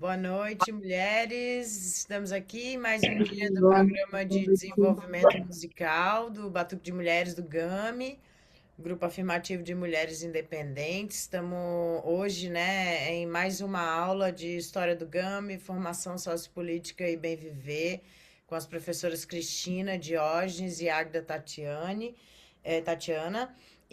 Boa noite, mulheres. Estamos aqui em mais um dia do Boa programa de desenvolvimento musical do Batuque de Mulheres do GAMI, Grupo Afirmativo de Mulheres Independentes. Estamos hoje, né, em mais uma aula de História do GAMI, Formação Sociopolítica e Bem Viver, com as professoras Cristina Diógenes e Agda Tatiana.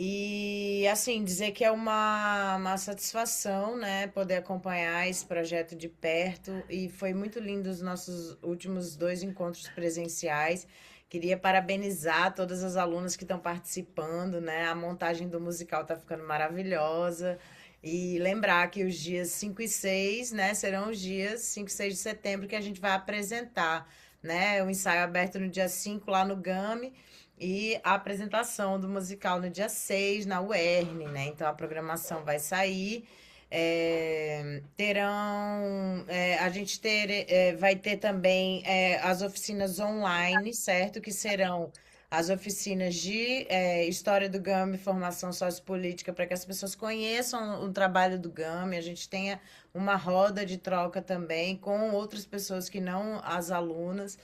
E assim, dizer que é uma satisfação, né, poder acompanhar esse projeto de perto. E foi muito lindo os nossos últimos dois encontros presenciais. Queria parabenizar todas as alunas que estão participando, né? A montagem do musical está ficando maravilhosa. E lembrar que os dias 5 e 6, né, serão os dias 5 e 6 de setembro que a gente vai apresentar, né? O ensaio aberto no dia 5 lá no GAMI e a apresentação do musical no dia 6 na UERN, né? Então a programação vai sair. A gente vai ter também as oficinas online, certo? Que serão as oficinas de História do GAMI, Formação Sociopolítica, para que as pessoas conheçam o trabalho do GAMI, a gente tenha uma roda de troca também com outras pessoas que não as alunas.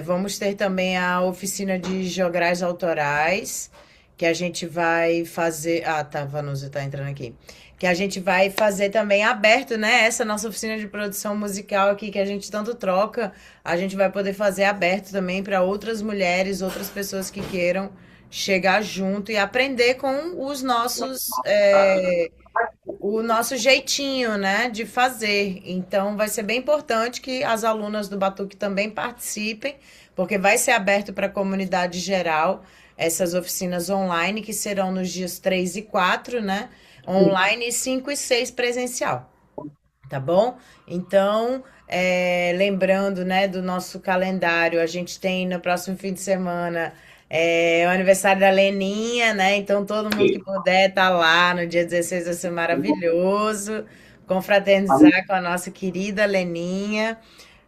Vamos ter também a oficina de jograis autorais, que a gente vai fazer. Ah, tá, Vanusa tá entrando aqui. Que a gente vai fazer também aberto, né? Essa nossa oficina de produção musical aqui, que a gente tanto troca, a gente vai poder fazer aberto também para outras mulheres, outras pessoas que queiram chegar junto e aprender com o nosso jeitinho, né, de fazer. Então, vai ser bem importante que as alunas do Batuque também participem, porque vai ser aberto para a comunidade geral essas oficinas online, que serão nos dias 3 e 4, né? Online, e 5 e 6 presencial, tá bom? Então, lembrando, né, do nosso calendário, a gente tem no próximo fim de semana o aniversário da Leninha, né? Então, todo mundo que puder estar lá no dia 16 vai ser maravilhoso, confraternizar com a nossa querida Leninha,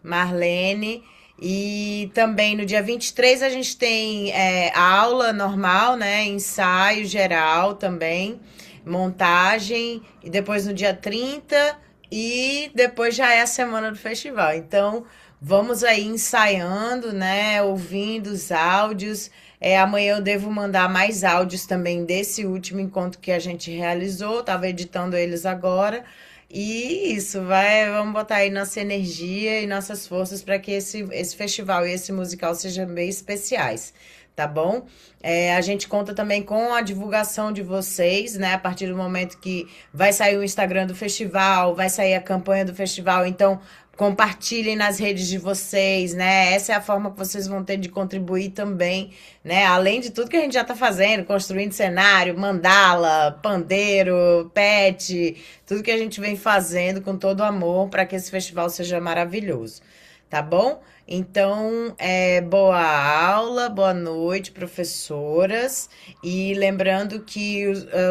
Marlene. E também no dia 23 a gente tem aula normal, né? Ensaio geral também, montagem, e depois no dia 30 e depois já é a semana do festival. Então, vamos aí ensaiando, né? Ouvindo os áudios. Amanhã eu devo mandar mais áudios também desse último encontro que a gente realizou. Estava editando eles agora. E isso, vamos botar aí nossa energia e nossas forças para que esse festival e esse musical sejam bem especiais, tá bom? A gente conta também com a divulgação de vocês, né? A partir do momento que vai sair o Instagram do festival, vai sair a campanha do festival, então compartilhem nas redes de vocês, né? Essa é a forma que vocês vão ter de contribuir também, né? Além de tudo que a gente já está fazendo, construindo cenário, mandala, pandeiro, pet, tudo que a gente vem fazendo com todo amor para que esse festival seja maravilhoso, tá bom? Então, boa aula, boa noite, professoras. E lembrando que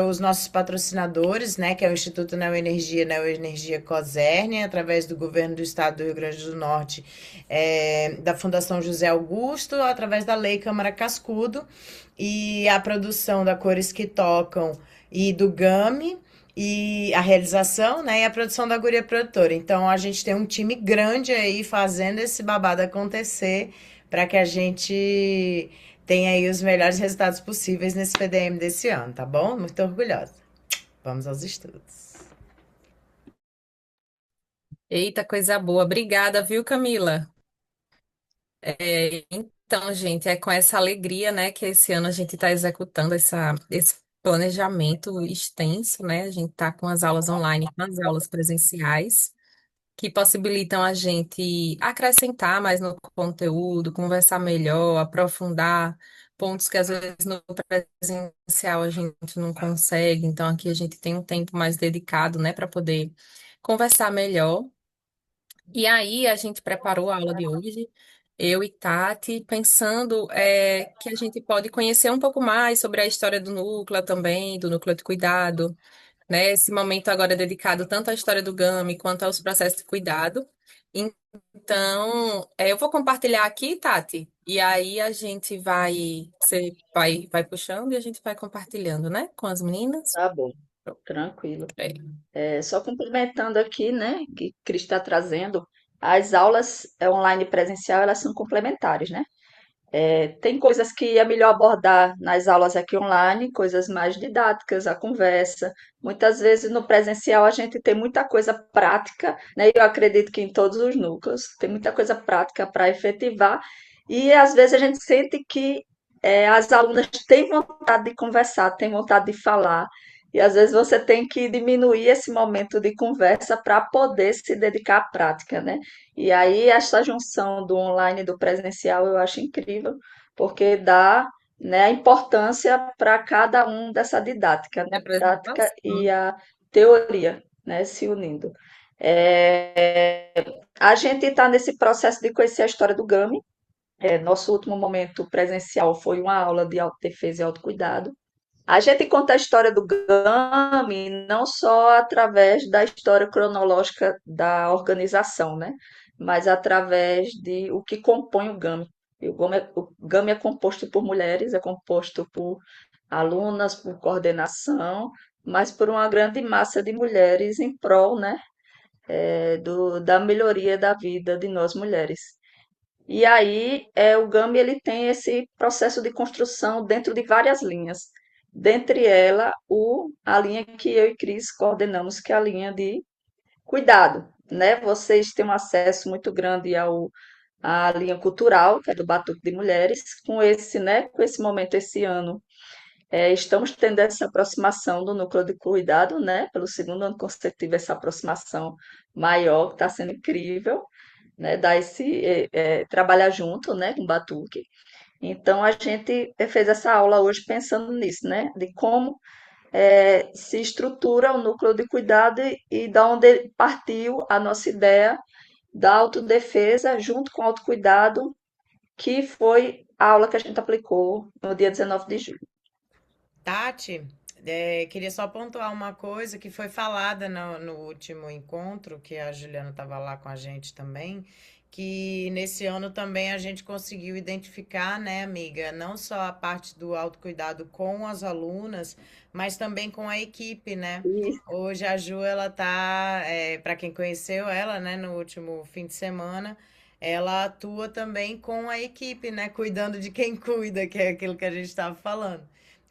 os nossos patrocinadores, né, que é o Instituto Neoenergia, Neoenergia Coserne, através do governo do estado do Rio Grande do Norte, da Fundação José Augusto, através da Lei Câmara Cascudo, e a produção da Cores que Tocam e do GAMI, e a realização, né, e a produção da Guria Produtora. Então a gente tem um time grande aí fazendo esse babado acontecer para que a gente tenha aí os melhores resultados possíveis nesse PDM desse ano, tá bom? Muito orgulhosa. Vamos aos estudos. Eita, coisa boa. Obrigada, viu, Camila? Então, gente, é com essa alegria, né, que esse ano a gente está executando esse planejamento extenso, né? A gente está com as aulas online, com as aulas presenciais, que possibilitam a gente acrescentar mais no conteúdo, conversar melhor, aprofundar pontos que às vezes no presencial a gente não consegue. Então, aqui a gente tem um tempo mais dedicado, né, para poder conversar melhor. E aí a gente preparou a aula de hoje, eu e Tati, pensando que a gente pode conhecer um pouco mais sobre a história do núcleo também, do núcleo de cuidado, né? Esse momento agora é dedicado tanto à história do GAMI quanto aos processos de cuidado. Então, eu vou compartilhar aqui, Tati, e aí a gente vai, você vai puxando e a gente vai compartilhando, né, com as meninas, Tá bom. Tranquilo. É, Só complementando aqui, né, que Cris está trazendo, as aulas online e presencial, elas são complementares, né? Tem coisas que é melhor abordar nas aulas aqui online, coisas mais didáticas, a conversa. Muitas vezes no presencial a gente tem muita coisa prática, né? Eu acredito que em todos os núcleos tem muita coisa prática para efetivar, e às vezes a gente sente que as alunas têm vontade de conversar, têm vontade de falar, e às vezes você tem que diminuir esse momento de conversa para poder se dedicar à prática, né? E aí, essa junção do online e do presencial eu acho incrível, porque dá, né, a importância para cada um dessa didática, né, prática e representação. a teoria, né, se unindo. É, a gente está nesse processo de conhecer a história do GAMI. Nosso último momento presencial foi uma aula de autodefesa e autocuidado. A gente conta a história do GAMI não só através da história cronológica da organização, né? Mas através de o que compõe o GAMI. E o GAMI é composto por mulheres, é composto por alunas, por coordenação, mas por uma grande massa de mulheres em prol, né, da melhoria da vida de nós mulheres. E aí, o GAMI ele tem esse processo de construção dentro de várias linhas. Dentre ela, a linha que eu e Cris coordenamos, que é a linha de cuidado, né? Vocês têm um acesso muito grande à linha cultural, que é do Batuque de Mulheres, com esse, né, com esse momento, esse ano. Estamos tendo essa aproximação do núcleo de cuidado, né? Pelo segundo ano consecutivo, essa aproximação maior, que está sendo incrível, né, dar trabalhar junto, né, com o Batuque. Então a gente fez essa aula hoje pensando nisso, né, de como se estrutura o núcleo de cuidado e da onde partiu a nossa ideia da autodefesa junto com o autocuidado, que foi a aula que a gente aplicou no dia 19 de julho. Tati, queria só pontuar uma coisa que foi falada no último encontro, que a Juliana estava lá com a gente também, que nesse ano também a gente conseguiu identificar, né, amiga, não só a parte do autocuidado com as alunas, mas também com a equipe, né? Isso, Hoje a Ju, ela tá, para quem conheceu ela, né, no último fim de semana, ela atua também com a equipe, né, cuidando de quem cuida, que é aquilo que a gente estava falando.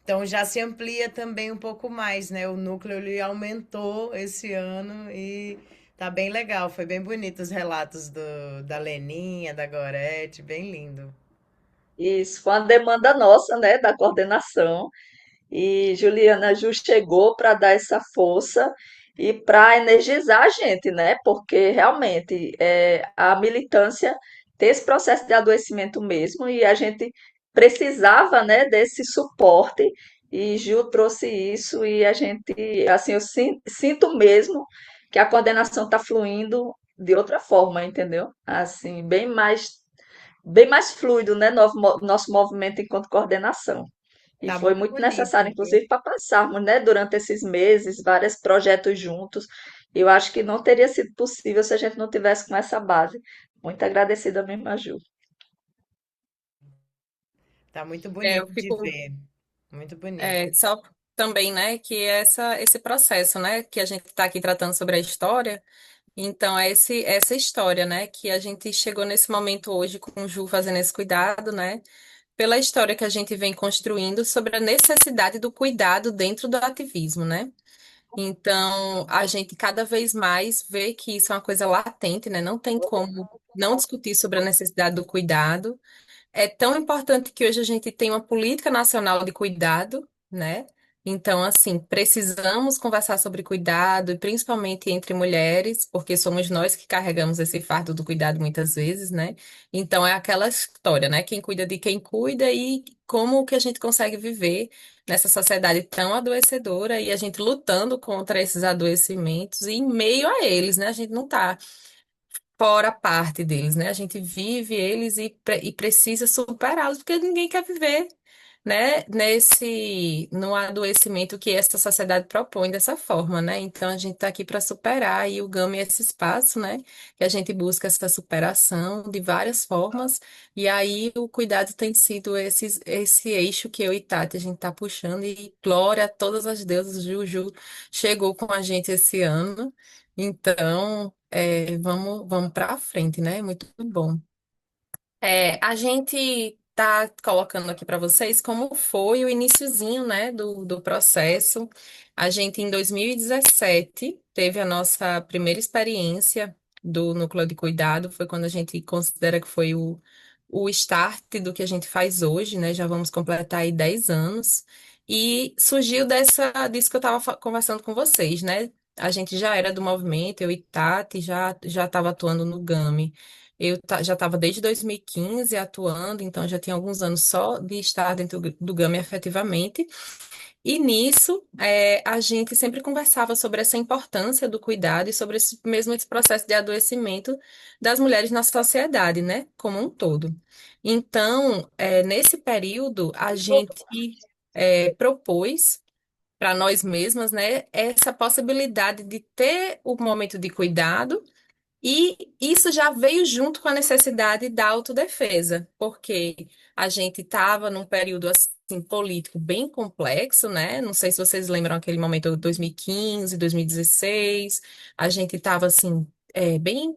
Então já se amplia também um pouco mais, né? O núcleo ele aumentou esse ano e tá bem legal. Foi bem bonito os relatos da Leninha, da Gorete, bem lindo. isso foi uma demanda nossa, né, da coordenação. E Juliana Ju chegou para dar essa força e para energizar a gente, né? Porque realmente a militância tem esse processo de adoecimento mesmo e a gente precisava, né, desse suporte. E Ju trouxe isso e a gente, assim, eu sinto mesmo que a coordenação está fluindo de outra forma, entendeu? Assim, bem mais fluido, né, nosso movimento enquanto coordenação. E Tá foi muito muito bonito, necessário, viu? inclusive, para passarmos, né, durante esses meses, vários projetos juntos. Eu acho que não teria sido possível se a gente não tivesse com essa base. Muito agradecida mesmo, a Ju. Tá muito Eu bonito de fico ver. Muito bonito. só também, né, que esse processo, né, que a gente está aqui tratando sobre a história. Então, essa história, né, que a gente chegou nesse momento hoje com o Ju fazendo esse cuidado, né, pela história que a gente vem construindo sobre a necessidade do cuidado dentro do ativismo, né? Então, a gente cada vez mais vê que isso é uma coisa latente, né? Não tem como não discutir sobre a necessidade do cuidado. É tão importante que hoje a gente tem uma política nacional de cuidado, né? Então, assim, precisamos conversar sobre cuidado, e principalmente entre mulheres, porque somos nós que carregamos esse fardo do cuidado muitas vezes, né? Então, é aquela história, né? Quem cuida de quem cuida e como que a gente consegue viver nessa sociedade tão adoecedora e a gente lutando contra esses adoecimentos e em meio a eles, né? A gente não tá fora parte deles, né? A gente vive eles e precisa superá-los, porque ninguém quer viver, né, no adoecimento que essa sociedade propõe dessa forma, né? Então a gente está aqui para superar e o GAMI é esse espaço, né, que a gente busca essa superação de várias formas. E aí o cuidado tem sido esse eixo que eu e Tati a gente está puxando e glória a todas as deusas, Juju chegou com a gente esse ano. Então, vamos para frente, né? Muito bom. A gente tá colocando aqui para vocês como foi o iniciozinho, né, do processo. A gente, em 2017, teve a nossa primeira experiência do núcleo de cuidado, foi quando a gente considera que foi o start do que a gente faz hoje, né? Já vamos completar aí 10 anos. E surgiu disso que eu estava conversando com vocês, né? A gente já era do movimento, eu e Tati já estava atuando no GAMI. Já estava desde 2015 atuando, então já tinha alguns anos só de estar dentro do GAMI efetivamente. E nisso, a gente sempre conversava sobre essa importância do cuidado e sobre esse processo de adoecimento das mulheres na sociedade, né, como um todo. Então, nesse período, a gente propôs para nós mesmas, né, essa possibilidade de ter o momento de cuidado e isso já veio junto com a necessidade da autodefesa, porque a gente estava num período assim político bem complexo, né? Não sei se vocês lembram aquele momento de 2015, 2016, a gente estava assim bem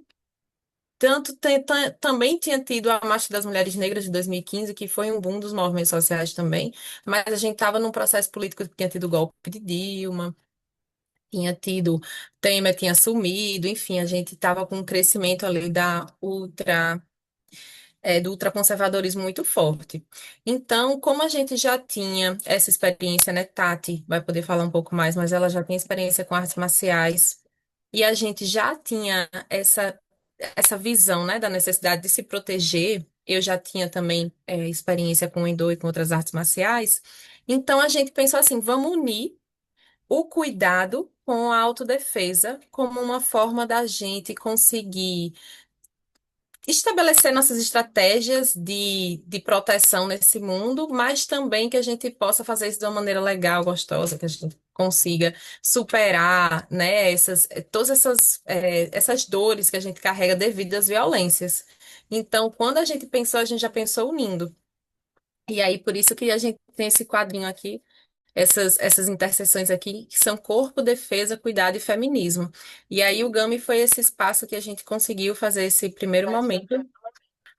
também tinha tido a Marcha das Mulheres Negras de 2015, que foi um boom dos movimentos sociais também, mas a gente estava num processo político que tinha tido o golpe de Dilma, tinha tido, Temer tinha sumido, enfim, a gente estava com um crescimento ali do ultraconservadorismo muito forte. Então, como a gente já tinha essa experiência, né, Tati vai poder falar um pouco mais, mas ela já tem experiência com artes marciais, e a gente já tinha essa visão, né, da necessidade de se proteger, eu já tinha também experiência com o Endo e com outras artes marciais, então a gente pensou assim, vamos unir o cuidado com a autodefesa como uma forma da gente conseguir estabelecer nossas estratégias de proteção nesse mundo, mas também que a gente possa fazer isso de uma maneira legal, gostosa, que a gente consiga superar, né, todas essas dores que a gente carrega devido às violências. Então, quando a gente pensou, a gente já pensou unindo. E aí, por isso que a gente tem esse quadrinho aqui essas interseções aqui, que são corpo, defesa, cuidado e feminismo. E aí o GAMI foi esse espaço que a gente conseguiu fazer esse primeiro momento.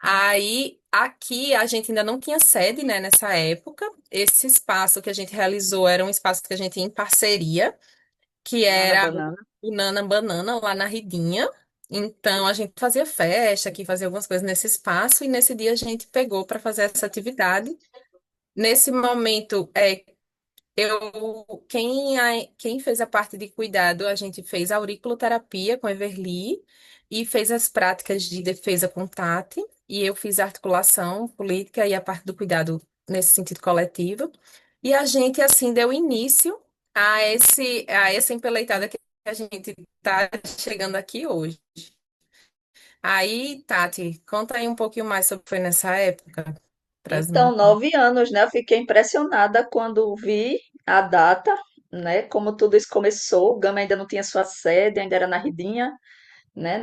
Aí aqui a gente ainda não tinha sede, né, nessa época. Esse espaço que a gente realizou era um espaço que a gente ia em parceria, que Nana era Banana. o Nana Banana, lá na Ridinha. Então a gente fazia festa aqui, fazia algumas coisas nesse espaço, e nesse dia a gente pegou para fazer essa atividade. Nesse momento, quem fez a parte de cuidado, a gente fez auriculoterapia com Everly e fez as práticas de defesa com Tati, e eu fiz a articulação política e a parte do cuidado nesse sentido coletivo. E a gente, assim, deu início a essa empreitada que a gente está chegando aqui hoje. Aí, Tati, conta aí um pouquinho mais sobre o que foi nessa época. Pras Então, meninas. 9 anos, né? Eu fiquei impressionada quando vi a data, né? Como tudo isso começou. O Gama ainda não tinha sua sede, ainda era na Ridinha, né?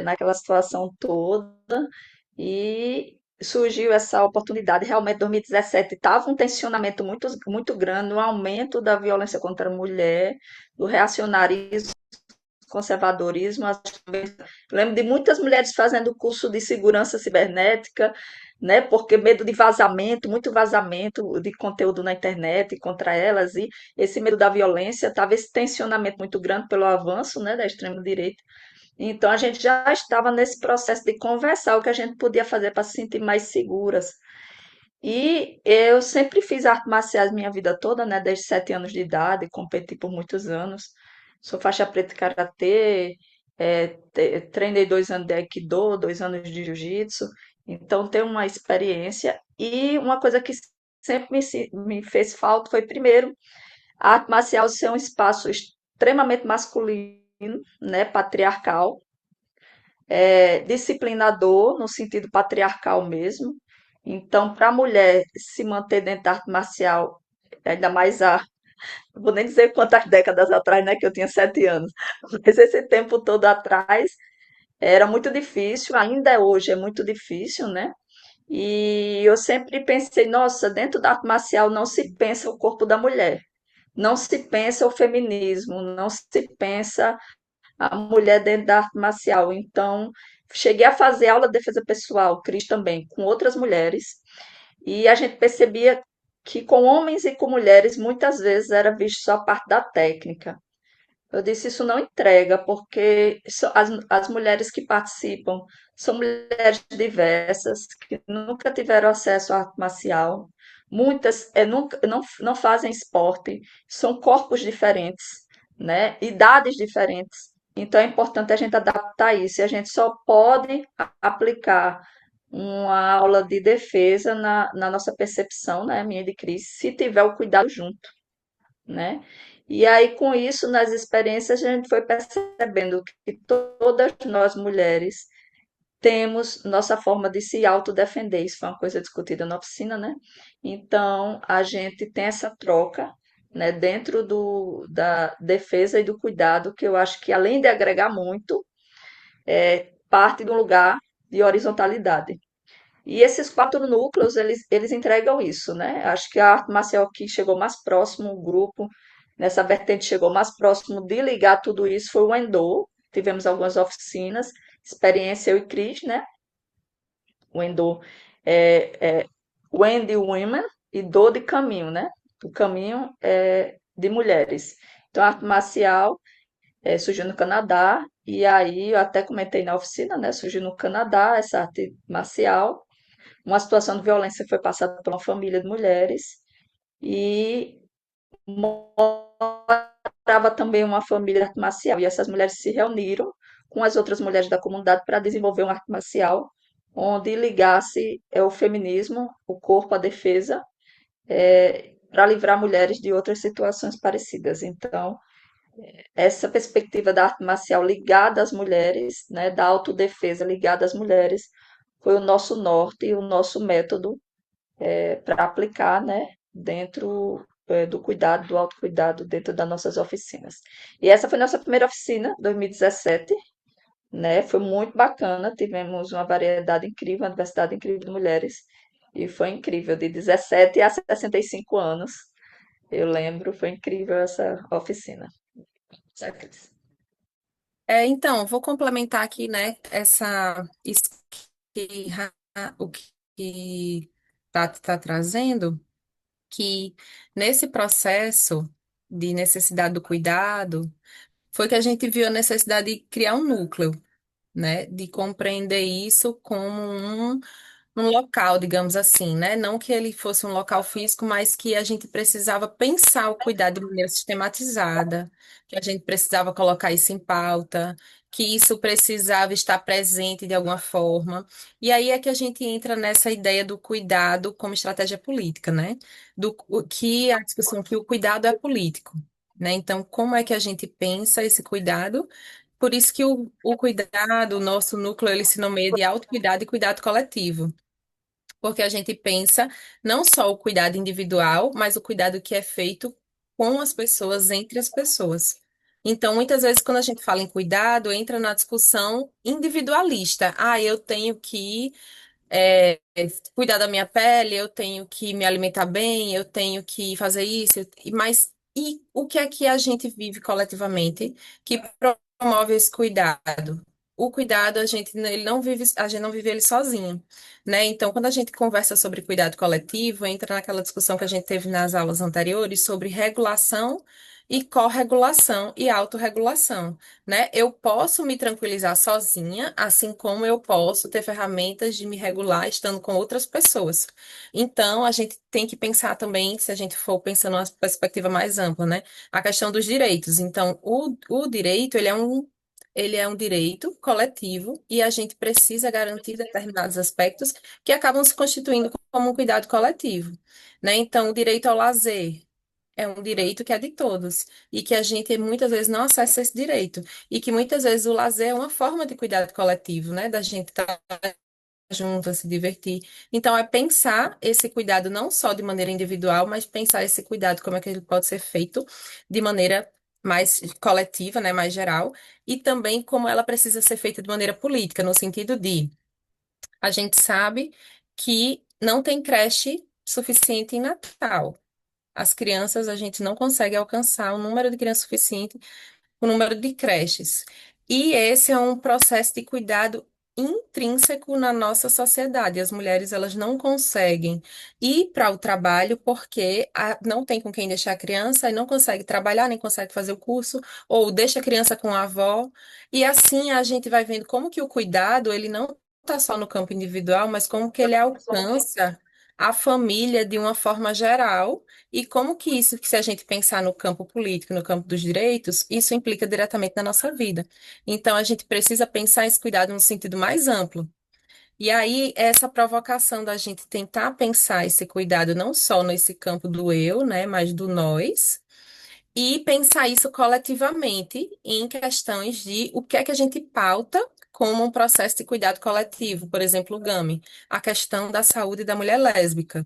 Naquela situação toda. E surgiu essa oportunidade. Realmente, 2017 estava um tensionamento muito, muito grande, um aumento da violência contra a mulher, do reacionarismo, conservadorismo. Lembro de muitas mulheres fazendo curso de segurança cibernética, né? Porque medo de vazamento, muito vazamento de conteúdo na internet contra elas, e esse medo da violência, estava esse tensionamento muito grande pelo avanço, né, da extrema-direita. Então a gente já estava nesse processo de conversar o que a gente podia fazer para se sentir mais seguras. E eu sempre fiz artes marciais minha vida toda, né? Desde 7 anos de idade, competi por muitos anos. Sou faixa preta em karatê, treinei 2 anos de aikido, 2 anos de jiu-jitsu. Então tenho uma experiência. E uma coisa que sempre me fez falta foi, primeiro, a arte marcial ser um espaço extremamente masculino, né? Patriarcal, disciplinador, no sentido patriarcal mesmo, Então, para a mulher se manter dentro da arte marcial, ainda mais não vou nem dizer quantas décadas atrás, né, que eu tinha 7 anos, mas esse tempo todo atrás era muito difícil, ainda hoje é muito difícil, né? E eu sempre pensei, nossa, dentro da arte marcial não se pensa o corpo da mulher, não se pensa o feminismo, não se pensa a mulher dentro da arte marcial. Então, cheguei a fazer aula de defesa pessoal, Cris também, com outras mulheres, e a gente percebia que com homens e com mulheres muitas vezes era visto só a parte da técnica. Eu disse, isso não entrega, porque as mulheres que participam são mulheres diversas, que nunca tiveram acesso à arte marcial, muitas nunca, não fazem esporte, são corpos diferentes, né? Idades diferentes. Então é importante a gente adaptar isso, e a gente só pode aplicar uma aula de defesa na nossa percepção, né, minha e de Cris, se tiver o cuidado junto, né? E aí, com isso, nas experiências, a gente foi percebendo que todas nós mulheres temos nossa forma de se autodefender. Isso foi uma coisa discutida na oficina, né? Então, a gente tem essa troca, né, dentro da defesa e do cuidado, que eu acho que, além de agregar muito, parte de um lugar de horizontalidade. E esses 4 núcleos, eles entregam isso, né? Acho que a arte marcial aqui chegou mais próximo, o grupo, nessa vertente chegou mais próximo de ligar tudo isso, foi o Endo. Tivemos algumas oficinas, experiência eu e Cris, né? O Endo é Wendy Women e Do de Caminho, né? O caminho é de mulheres. Então, a arte marcial surgiu no Canadá, e aí eu até comentei na oficina, né? Surgiu no Canadá essa arte marcial, uma situação de violência foi passada por uma família de mulheres e morava também uma família de arte marcial. E essas mulheres se reuniram com as outras mulheres da comunidade para desenvolver uma arte marcial onde ligasse o feminismo, o corpo, a defesa, para livrar mulheres de outras situações parecidas. Então, essa perspectiva da arte marcial ligada às mulheres, né, da autodefesa ligada às mulheres, foi o nosso norte e o nosso método para aplicar, né, dentro do cuidado, do autocuidado, dentro das nossas oficinas. E essa foi nossa primeira oficina, 2017, né? Foi muito bacana, tivemos uma variedade incrível, uma diversidade incrível de mulheres, e foi incrível, de 17 a 65 anos, eu lembro, foi incrível essa oficina. Tá, Cris? Então, vou complementar aqui, né, isso que o que tá trazendo, que nesse processo de necessidade do cuidado, foi que a gente viu a necessidade de criar um núcleo, né, de compreender isso como um local, digamos assim, né? Não que ele fosse um local físico, mas que a gente precisava pensar o cuidado de maneira sistematizada, que a gente precisava colocar isso em pauta, que isso precisava estar presente de alguma forma. E aí é que a gente entra nessa ideia do cuidado como estratégia política, né? Que a discussão que o cuidado é político. Né? Então, como é que a gente pensa esse cuidado? Por isso que o cuidado, o nosso núcleo, ele se nomeia de autocuidado e cuidado coletivo. Porque a gente pensa não só o cuidado individual, mas o cuidado que é feito com as pessoas, entre as pessoas. Então, muitas vezes, quando a gente fala em cuidado, entra na discussão individualista. Ah, eu tenho que cuidar da minha pele, eu tenho que me alimentar bem, eu tenho que fazer isso, mas e o que é que a gente vive coletivamente que promove esse cuidado? O cuidado, ele não vive, a gente não vive ele sozinho, né? Então, quando a gente conversa sobre cuidado coletivo, entra naquela discussão que a gente teve nas aulas anteriores sobre regulação e corregulação e autorregulação, né? Eu posso me tranquilizar sozinha, assim como eu posso ter ferramentas de me regular estando com outras pessoas. Então, a gente tem que pensar também, se a gente for pensando numa perspectiva mais ampla, né? A questão dos direitos. Então, o direito, ele é um direito coletivo e a gente precisa garantir determinados aspectos que acabam se constituindo como um cuidado coletivo, né? Então, o direito ao lazer é um direito que é de todos e que a gente muitas vezes não acessa esse direito e que muitas vezes o lazer é uma forma de cuidado coletivo, né? Da gente estar juntas, se divertir. Então, é pensar esse cuidado não só de maneira individual, mas pensar esse cuidado, como é que ele pode ser feito de maneira mais coletiva, né, mais geral, e também como ela precisa ser feita de maneira política, no sentido de a gente sabe que não tem creche suficiente em Natal. As crianças, a gente não consegue alcançar o número de crianças suficiente, o número de creches. E esse é um processo de cuidado intrínseco na nossa sociedade. As mulheres, elas não conseguem ir para o trabalho porque não tem com quem deixar a criança e não consegue trabalhar, nem consegue fazer o curso, ou deixa a criança com a avó. E assim a gente vai vendo como que o cuidado, ele não está só no campo individual, mas como que ele alcança a família de uma forma geral e como que isso, que se a gente pensar no campo político, no campo dos direitos, isso implica diretamente na nossa vida. Então, a gente precisa pensar esse cuidado no sentido mais amplo. E aí, essa provocação da gente tentar pensar esse cuidado não só nesse campo do eu, né, mas do nós, e pensar isso coletivamente em questões de o que é que a gente pauta como um processo de cuidado coletivo, por exemplo, o GAMI, a questão da saúde da mulher lésbica.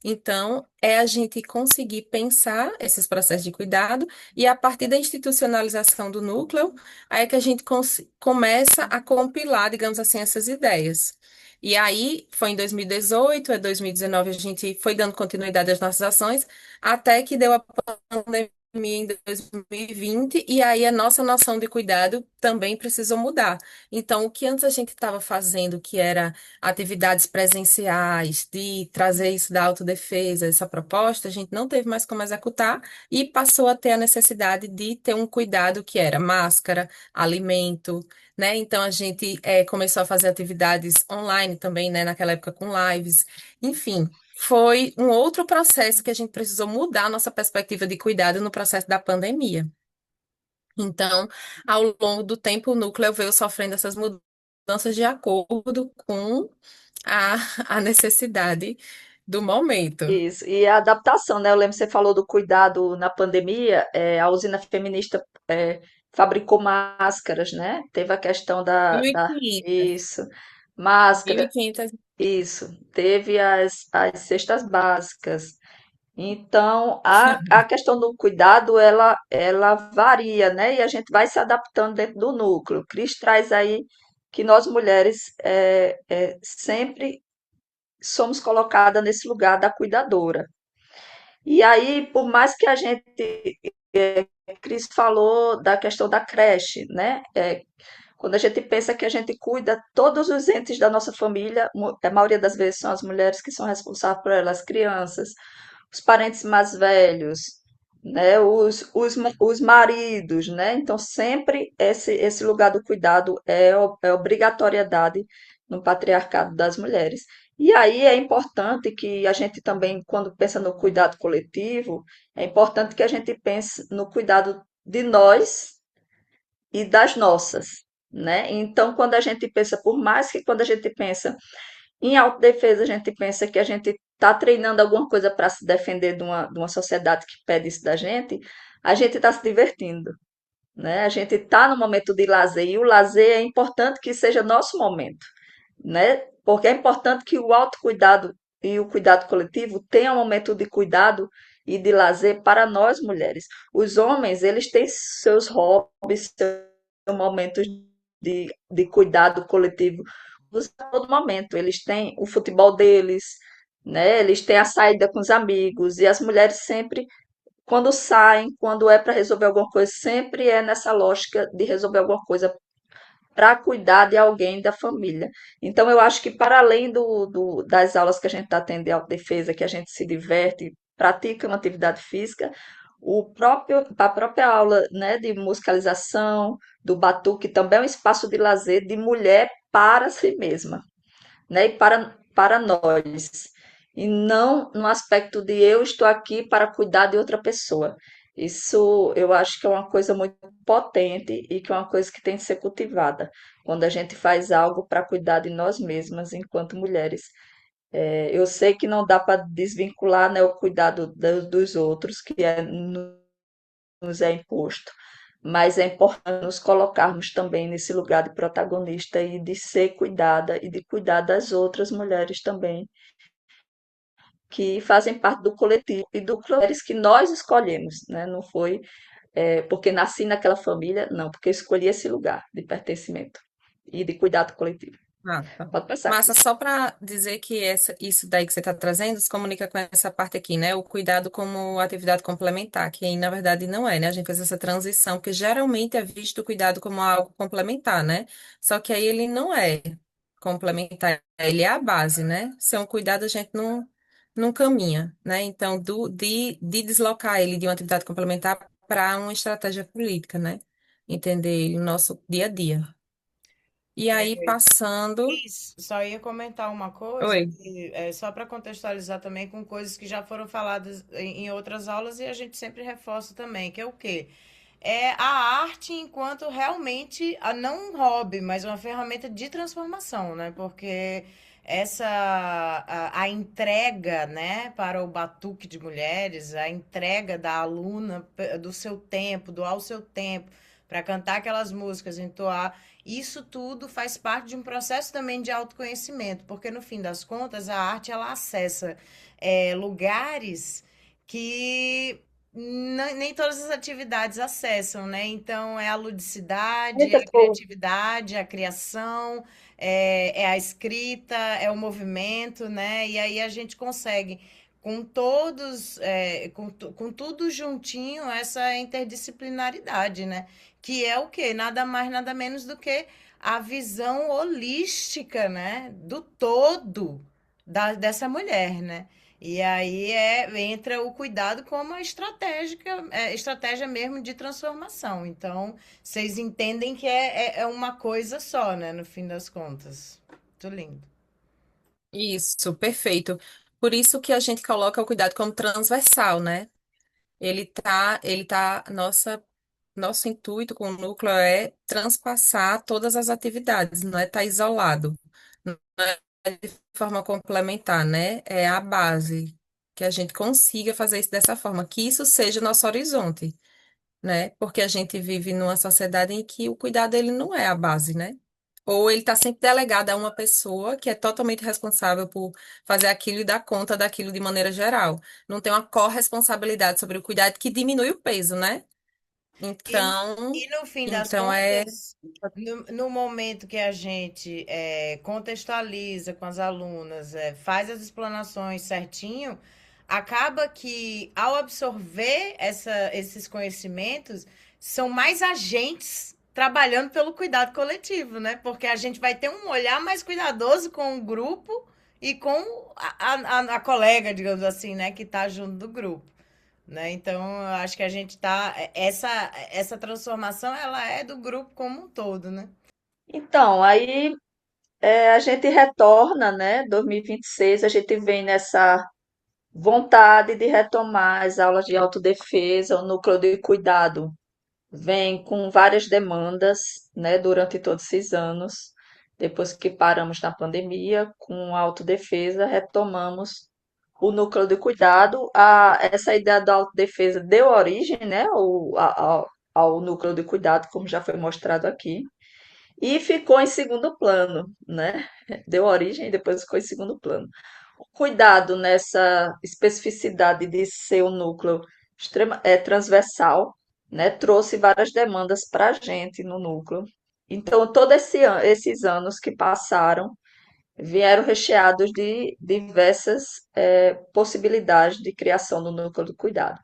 Então, é a gente conseguir pensar esses processos de cuidado e a partir da institucionalização do núcleo, aí é que a gente começa a compilar, digamos assim, essas ideias. E aí, foi em 2018, em 2019, a gente foi dando continuidade às nossas ações, até que deu a pandemia em 2020, e aí a nossa noção de cuidado também precisou mudar. Então, o que antes a gente estava fazendo, que era atividades presenciais, de trazer isso da autodefesa, essa proposta, a gente não teve mais como executar e passou a ter a necessidade de ter um cuidado que era máscara, alimento, né? Então a gente começou a fazer atividades online também, né? Naquela época com lives, enfim. Foi um outro processo que a gente precisou mudar a nossa perspectiva de cuidado no processo da pandemia. Então, ao longo do tempo, o núcleo veio sofrendo essas mudanças de acordo com a necessidade do momento. Isso, e a adaptação, né? Eu lembro que você falou do cuidado na pandemia, a usina feminista fabricou máscaras, né? Teve a questão isso, Mil máscara, e quinhentas. isso, teve as cestas básicas. Então, a questão do cuidado, ela varia, né? E a gente vai se adaptando dentro do núcleo. Cris traz aí que nós mulheres sempre somos colocadas nesse lugar da cuidadora. E aí, por mais que a gente, Cris falou da questão da creche, né? Quando a gente pensa que a gente cuida todos os entes da nossa família, a maioria das vezes são as mulheres que são responsáveis por elas, as crianças, os parentes mais velhos, né? Os maridos, né? Então, sempre esse lugar do cuidado é obrigatoriedade no patriarcado das mulheres. E aí é importante que a gente também, quando pensa no cuidado coletivo, é importante que a gente pense no cuidado de nós e das nossas, né? Então, quando a gente pensa, por mais que quando a gente pensa em autodefesa, a gente pensa que a gente está treinando alguma coisa para se defender de uma sociedade que pede isso da gente, a gente está se divertindo, né? A gente está no momento de lazer, e o lazer é importante que seja nosso momento, né? Porque é importante que o autocuidado e o cuidado coletivo tenham um momento de cuidado e de lazer para nós mulheres. Os homens, eles têm seus hobbies, seus momentos de cuidado coletivo a todo momento. Eles têm o futebol deles, né? Eles têm a saída com os amigos, e as mulheres sempre, quando saem, quando é para resolver alguma coisa, sempre é nessa lógica de resolver alguma coisa para cuidar de alguém da família. Então, eu acho que para além das aulas que a gente está tendo de autodefesa, que a gente se diverte, pratica uma atividade física, a própria aula, né, de musicalização, do batuque, também é um espaço de lazer de mulher para si mesma, né, e para nós. E não no aspecto de eu estou aqui para cuidar de outra pessoa. Isso eu acho que é uma coisa muito potente e que é uma coisa que tem que ser cultivada quando a gente faz algo para cuidar de nós mesmas enquanto mulheres. Eu sei que não dá para desvincular, né, o cuidado dos outros, que nos é imposto, mas é importante nos colocarmos também nesse lugar de protagonista e de ser cuidada e de cuidar das outras mulheres também, que fazem parte do coletivo e do mulheres que nós escolhemos, né? Não foi porque nasci naquela família, não, porque eu escolhi esse lugar de pertencimento e de cuidado coletivo. Massa. Pode passar. Massa, só para dizer que isso daí que você está trazendo se comunica com essa parte aqui, né? O cuidado como atividade complementar, que aí, na verdade não é, né? A gente fez essa transição, porque geralmente é visto o cuidado como algo complementar, né? Só que aí ele não é complementar, ele é a base, né? Sem um cuidado a gente não caminha, né? Então, de deslocar ele de uma atividade complementar para uma estratégia política, né? Entender ele no nosso dia a dia. E aí, passando. Isso, só ia comentar uma coisa, Oi. que, só para contextualizar também com coisas que já foram faladas em outras aulas e a gente sempre reforça também, que é o quê? É a arte enquanto realmente, não um hobby, mas uma ferramenta de transformação, né? Porque a entrega, né, para o batuque de mulheres, a entrega da aluna do seu tempo, doar o seu tempo para cantar aquelas músicas, entoar, isso tudo faz parte de um processo também de autoconhecimento, porque no fim das contas a arte ela acessa lugares que nem todas as atividades acessam, né? Então é a ludicidade, é Eita, a criatividade, é a criação, é a escrita, é o movimento, né? E aí a gente consegue com todos, com tudo juntinho, essa interdisciplinaridade, né? Que é o quê? Nada mais, nada menos do que a visão holística, né? Do todo dessa mulher, né? E aí entra o cuidado como uma estratégia mesmo de transformação. Então, vocês entendem que é uma coisa só, né? No fim das contas. Muito lindo. Isso, perfeito. Por isso que a gente coloca o cuidado como transversal, né? Nosso intuito com o núcleo é transpassar todas as atividades, não é estar isolado, não é de forma complementar, né? É a base, que a gente consiga fazer isso dessa forma, que isso seja o nosso horizonte, né? Porque a gente vive numa sociedade em que o cuidado ele não é a base, né? Ou ele está sempre delegado a uma pessoa que é totalmente responsável por fazer aquilo e dar conta daquilo de maneira geral. Não tem uma corresponsabilidade sobre o cuidado que diminui o peso, né? E, Então, e no fim das então é contas, no momento que a gente contextualiza com as alunas, faz as explanações certinho, acaba que ao absorver esses conhecimentos, são mais agentes trabalhando pelo cuidado coletivo, né? Porque a gente vai ter um olhar mais cuidadoso com o grupo e com a colega, digamos assim, né, que está junto do grupo, né? Então, eu acho que a gente tá. Essa transformação ela é do grupo como um todo, né? então, aí a gente retorna, né? 2026, a gente vem nessa vontade de retomar as aulas de autodefesa, o núcleo de cuidado vem com várias demandas, né, durante todos esses anos. Depois que paramos na pandemia, com a autodefesa, retomamos o núcleo de cuidado. Essa ideia da autodefesa deu origem, né, ao núcleo de cuidado, como já foi mostrado aqui, e ficou em segundo plano, né? Deu origem e depois ficou em segundo plano. O cuidado nessa especificidade de ser um núcleo transversal, né, trouxe várias demandas para a gente no núcleo. Então, todos esses anos que passaram vieram recheados de diversas possibilidades de criação do núcleo do cuidado.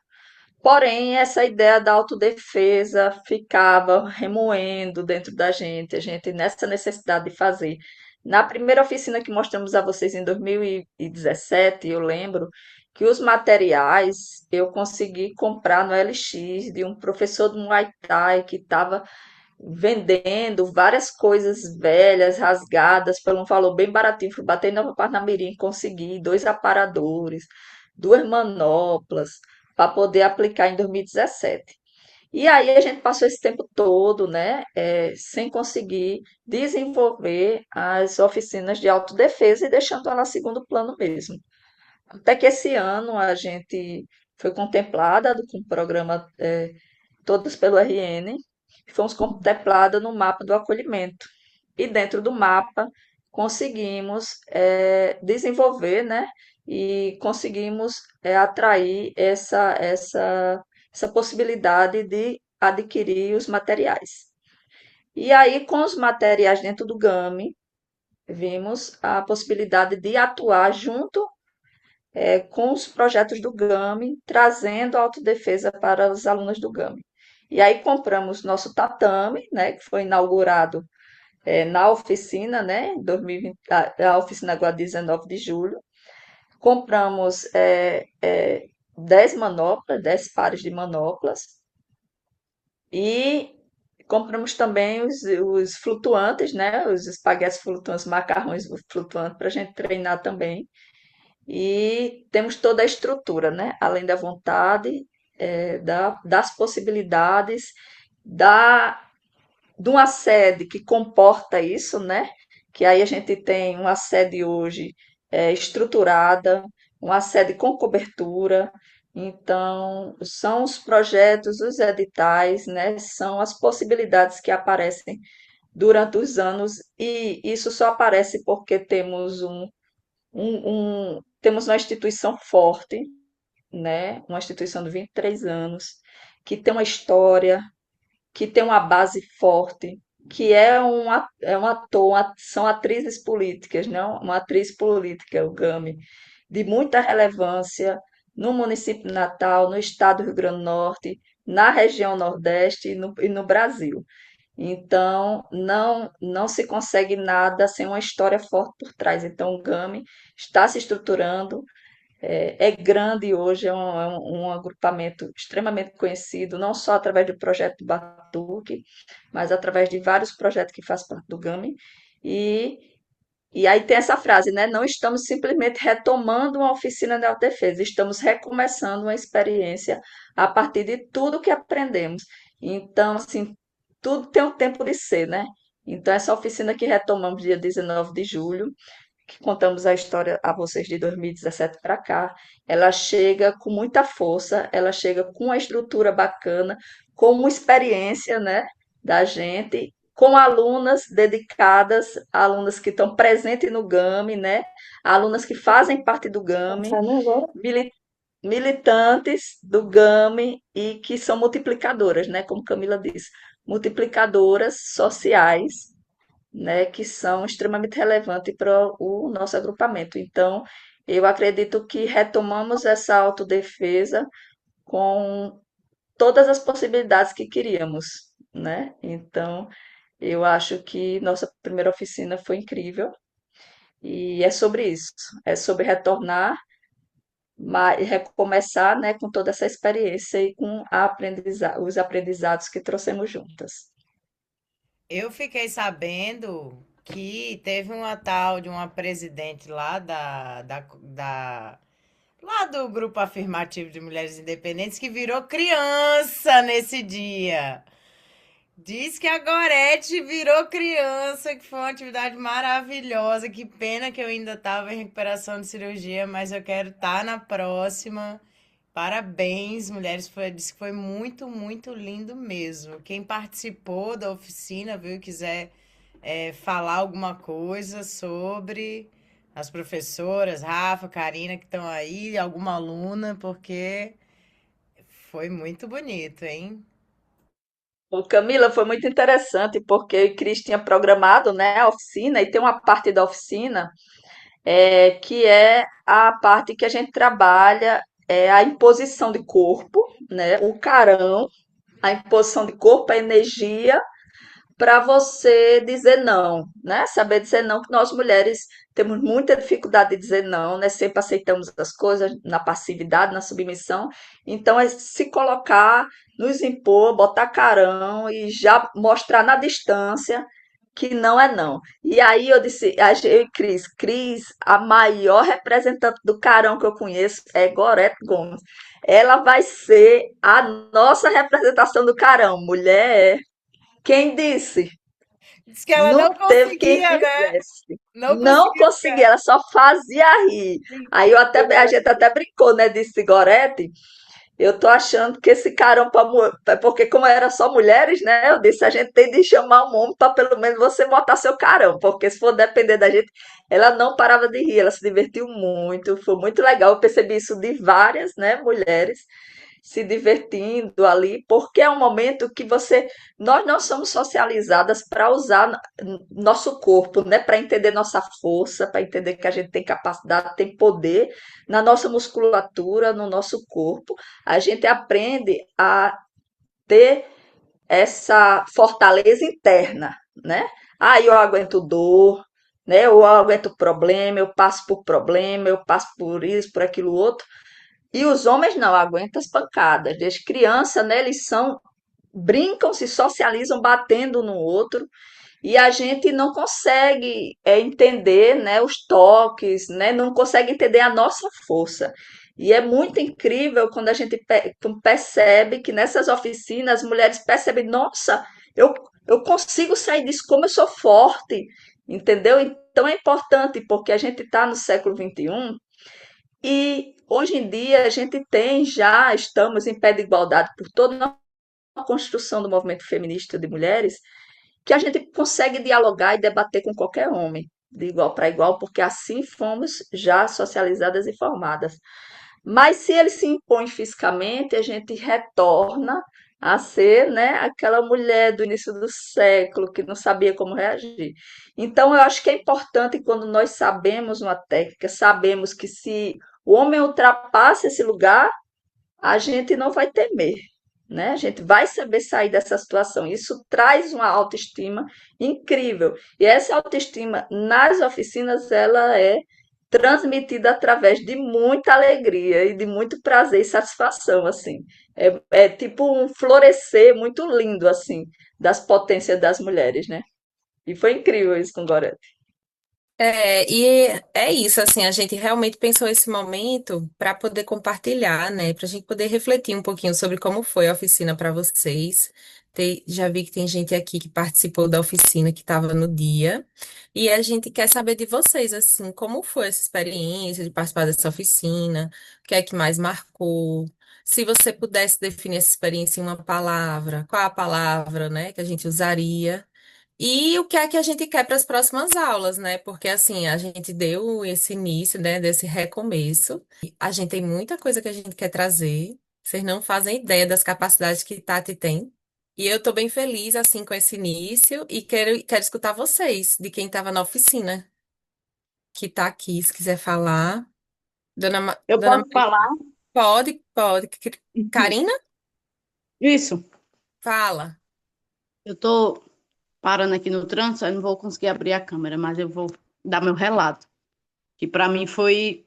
Porém, essa ideia da autodefesa ficava remoendo dentro da gente, a gente nessa necessidade de fazer. Na primeira oficina que mostramos a vocês em 2017, eu lembro que os materiais eu consegui comprar no LX de um professor do Muay Thai que estava vendendo várias coisas velhas, rasgadas, por um valor bem baratinho. Fui bater em Nova Parnamirim, consegui dois aparadores, duas manoplas, para poder aplicar em 2017. E aí a gente passou esse tempo todo, né, sem conseguir desenvolver as oficinas de autodefesa e deixando ela em segundo plano mesmo. Até que esse ano a gente foi contemplada com o programa Todos pelo RN, fomos contempladas no mapa do acolhimento. E dentro do mapa conseguimos desenvolver, né? E conseguimos atrair essa possibilidade de adquirir os materiais. E aí, com os materiais dentro do GAMI, vimos a possibilidade de atuar junto com os projetos do GAMI, trazendo a autodefesa para os alunos do GAMI. E aí compramos nosso tatame, né, que foi inaugurado na oficina, né, em 2020, a oficina agora 19 de julho. Compramos 10 manoplas, 10 pares de manoplas, e compramos também os flutuantes, né, os espaguetes flutuantes, macarrões flutuantes, para a gente treinar também. E temos toda a estrutura, né? Além da vontade, das possibilidades, da, de uma sede que comporta isso, né? Que aí a gente tem uma sede hoje estruturada, uma sede com cobertura. Então, são os projetos, os editais, né? São as possibilidades que aparecem durante os anos, e isso só aparece porque temos temos uma instituição forte, né? Uma instituição de 23 anos, que tem uma história, que tem uma base forte, que é um ator, são atrizes políticas, né? Uma atriz política, o GAMI, de muita relevância no município de Natal, no estado do Rio Grande do Norte, na região Nordeste e no Brasil. Então, não se consegue nada sem uma história forte por trás. Então, o GAMI está se estruturando, é grande hoje, um agrupamento extremamente conhecido, não só através do projeto do Batuque, mas através de vários projetos que fazem parte do GAMI. E, e aí tem essa frase, né? Não estamos simplesmente retomando uma oficina de autodefesa, estamos recomeçando uma experiência a partir de tudo que aprendemos. Então, assim, tudo tem um tempo de ser, né? Então, essa oficina que retomamos dia 19 de julho, que contamos a história a vocês de 2017 para cá, ela chega com muita força, ela chega com uma estrutura bacana, com uma experiência, né, da gente, com alunas dedicadas, alunas que estão presentes no GAMI, né, alunas que fazem parte do GAMI, mili- militantes do GAMI e que são multiplicadoras, né, como Camila disse, multiplicadoras sociais, né, que são extremamente relevantes para o nosso agrupamento. Então, eu acredito que retomamos essa autodefesa com todas as possibilidades que queríamos, né? Então, eu acho que nossa primeira oficina foi incrível e é sobre isso, é sobre retornar, mas recomeçar, né, com toda essa experiência e com os aprendizados que trouxemos juntas. Eu fiquei sabendo que teve uma tal de uma presidente lá lá do Grupo Afirmativo de Mulheres Independentes que virou criança nesse dia. Diz que a Gorete virou criança, que foi uma atividade maravilhosa. Que pena que eu ainda estava em recuperação de cirurgia, mas eu quero estar na próxima. Parabéns, mulheres. Disse que foi muito, muito lindo mesmo. Quem participou da oficina, viu, quiser falar alguma coisa sobre as professoras, Rafa, Karina, que estão aí, alguma aluna, porque foi muito bonito, hein? Ô, Camila, foi muito interessante porque o Cris tinha programado, né, a oficina e tem uma parte da oficina que é a parte que a gente trabalha a imposição de corpo, né, o carão, a imposição de corpo, a energia para você dizer não, né? Saber dizer não, que nós mulheres temos muita dificuldade de dizer não, né? Sempre aceitamos as coisas na passividade, na submissão. Então, é se colocar, nos impor, botar carão e já mostrar na distância que não é não. E aí eu disse, eu e Cris, a maior representante do carão que eu conheço é Gorete Gomes. Ela vai ser a nossa representação do carão. Mulher, quem disse? Diz que ela não Não teve quem conseguia, né? fizesse. Não Não conseguia conseguia, ela só fazia rir. Aí a gente até brincou, né? Disse Gorete, Eu tô achando que esse carão porque como era só mulheres, né? Eu disse, a gente tem de chamar um homem para pelo menos você botar seu carão, porque se for depender da gente, ela não parava de rir, ela se divertiu muito, foi muito legal. Eu percebi isso de várias, né, mulheres se divertindo ali, porque é um momento que nós não somos socializadas para usar nosso corpo, né, para entender nossa força, para entender que a gente tem capacidade, tem poder na nossa musculatura, no nosso corpo. A gente aprende a ter essa fortaleza interna, né? Ah, eu aguento dor, né? Eu aguento problema, eu passo por problema, eu passo por isso, por aquilo outro. E os homens não aguentam as pancadas. Desde criança, né, eles brincam, se socializam batendo no outro, e a gente não consegue entender, né, os toques, né, não consegue entender a nossa força. E é muito incrível quando a gente percebe que nessas oficinas as mulheres percebem, nossa, eu, eu consigo sair disso, como eu sou forte, entendeu? Então é importante, porque a gente está no século XXI e hoje em dia a gente estamos em pé de igualdade por toda a construção do movimento feminista de mulheres, que a gente consegue dialogar e debater com qualquer homem, de igual para igual, porque assim fomos já socializadas e formadas. Mas se ele se impõe fisicamente, a gente retorna a ser, né, aquela mulher do início do século que não sabia como reagir. Então, eu acho que é importante quando nós sabemos uma técnica, sabemos que se o homem ultrapassa esse lugar, a gente não vai temer, né? A gente vai saber sair dessa situação. Isso traz uma autoestima incrível. E essa autoestima nas oficinas, ela é transmitida através de muita alegria e de muito prazer e satisfação, assim. É tipo um florescer muito lindo, assim, das potências das mulheres, né? E foi incrível isso com Gorete. E é isso, assim, a gente realmente pensou esse momento para poder compartilhar, né? Para a gente poder refletir um pouquinho sobre como foi a oficina para vocês. Já vi que tem gente aqui que participou da oficina que estava no dia. E a gente quer saber de vocês, assim, como foi essa experiência de participar dessa oficina, o que é que mais marcou. Se você pudesse definir essa experiência em uma palavra, qual a palavra, né, que a gente usaria? E o que é que a gente quer para as próximas aulas, né? Porque assim, a gente deu esse início, né, desse recomeço. A gente tem muita coisa que a gente quer trazer. Vocês não fazem ideia das capacidades que Tati tem. E eu tô bem feliz assim com esse início e quero escutar vocês, de quem estava na oficina, que tá aqui, se quiser falar. Eu Dona posso Maria, falar? pode. Uhum. Karina, Isso. fala. Eu estou parando aqui no trânsito, eu não vou conseguir abrir a câmera, mas eu vou dar meu relato. Que para mim foi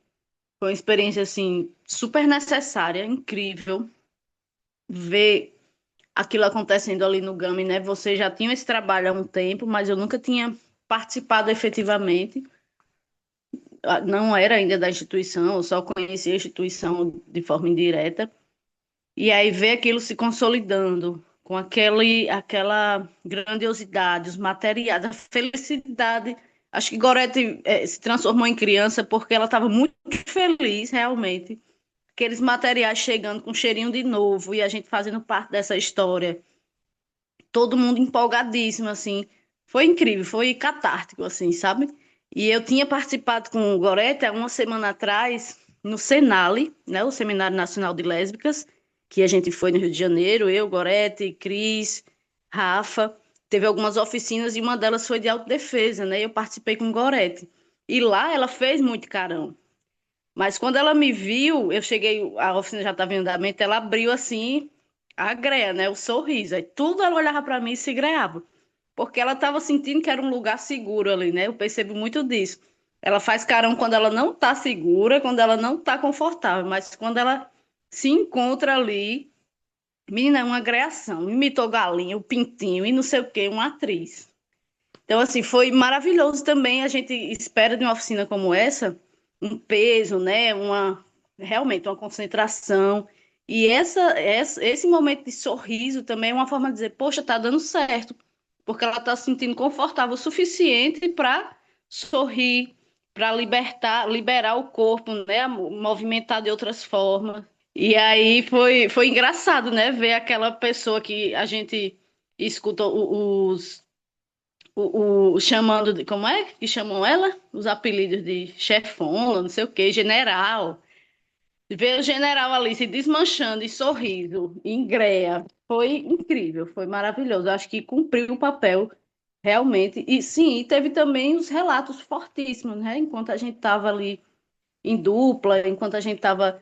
uma experiência assim super necessária, incrível ver aquilo acontecendo ali no GAMI, né? Você já tinha esse trabalho há um tempo, mas eu nunca tinha participado efetivamente. Não era ainda da instituição, eu só conhecia a instituição de forma indireta. E aí ver aquilo se consolidando, com aquela grandiosidade, os materiais, a felicidade. Acho que Gorete se transformou em criança porque ela estava muito feliz, realmente. Aqueles materiais chegando com cheirinho de novo e a gente fazendo parte dessa história. Todo mundo empolgadíssimo, assim. Foi incrível, foi catártico, assim, sabe? E eu tinha participado com o Gorete há uma semana atrás no Senale, né, o Seminário Nacional de Lésbicas, que a gente foi no Rio de Janeiro, eu, Gorete, Cris, Rafa. Teve algumas oficinas e uma delas foi de autodefesa, né? Eu participei com o Gorete. E lá ela fez muito carão. Mas quando ela me viu, eu cheguei, a oficina já estava em andamento, ela abriu assim a greia, né? O sorriso. Aí tudo ela olhava para mim e se greava. Porque ela estava sentindo que era um lugar seguro ali, né? Eu percebo muito disso. Ela faz carão quando ela não está segura, quando ela não está confortável, mas quando ela se encontra ali, menina, é uma greação. Imitou galinha, o pintinho e não sei o quê, uma atriz. Então, assim, foi maravilhoso também. A gente espera de uma oficina como essa um peso, né? Realmente uma concentração. E esse momento de sorriso também é uma forma de dizer, poxa, tá dando certo, porque ela está se sentindo confortável o suficiente para sorrir, para liberar o corpo, né? Movimentar de outras formas. E aí foi engraçado, né? Ver aquela pessoa que a gente escuta chamando de, como é que chamam ela? Os apelidos de chefona, não sei o quê, general. Ver o general ali se desmanchando em sorriso, em greia, foi incrível, foi maravilhoso. Acho que cumpriu o papel realmente. E sim, e teve também os relatos fortíssimos, né? Enquanto a gente estava ali em dupla, enquanto a gente estava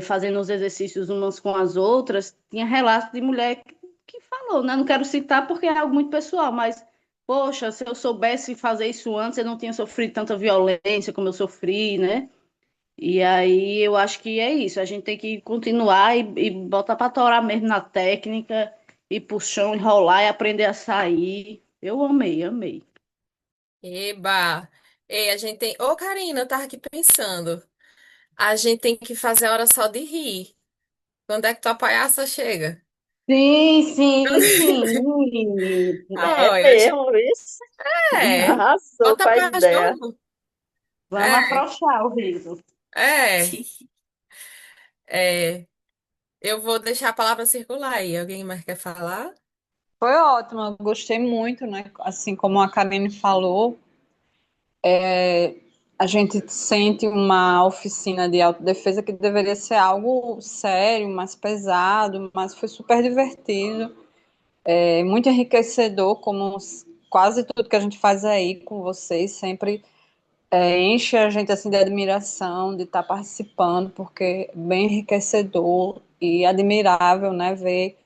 fazendo os exercícios umas com as outras, tinha relatos de mulher que falou, né? Não quero citar porque é algo muito pessoal, mas, poxa, se eu soubesse fazer isso antes, eu não tinha sofrido tanta violência como eu sofri, né? E aí eu acho que é isso, a gente tem que continuar e botar para torar mesmo na técnica, e puxão, enrolar e aprender a sair. Eu amei, amei. Eba! Ei, a gente tem. Ô, Karina, eu tava aqui pensando. A gente tem que fazer a hora só de rir. Quando é que tua palhaça chega? Sim, sim, sim. É Olha, mesmo, isso. é. Arrasou Bota com a pra ideia. jogo. Vamos É, afrouxar o riso. é, é. Eu vou deixar a palavra circular aí. Alguém mais quer falar? Foi ótimo, eu gostei muito, né? Assim como a Karine falou, a gente sente uma oficina de autodefesa que deveria ser algo sério, mais pesado, mas foi super divertido, muito enriquecedor, como quase tudo que a gente faz aí com vocês, sempre enche a gente assim de admiração de estar participando, porque é bem enriquecedor e admirável, né? Ver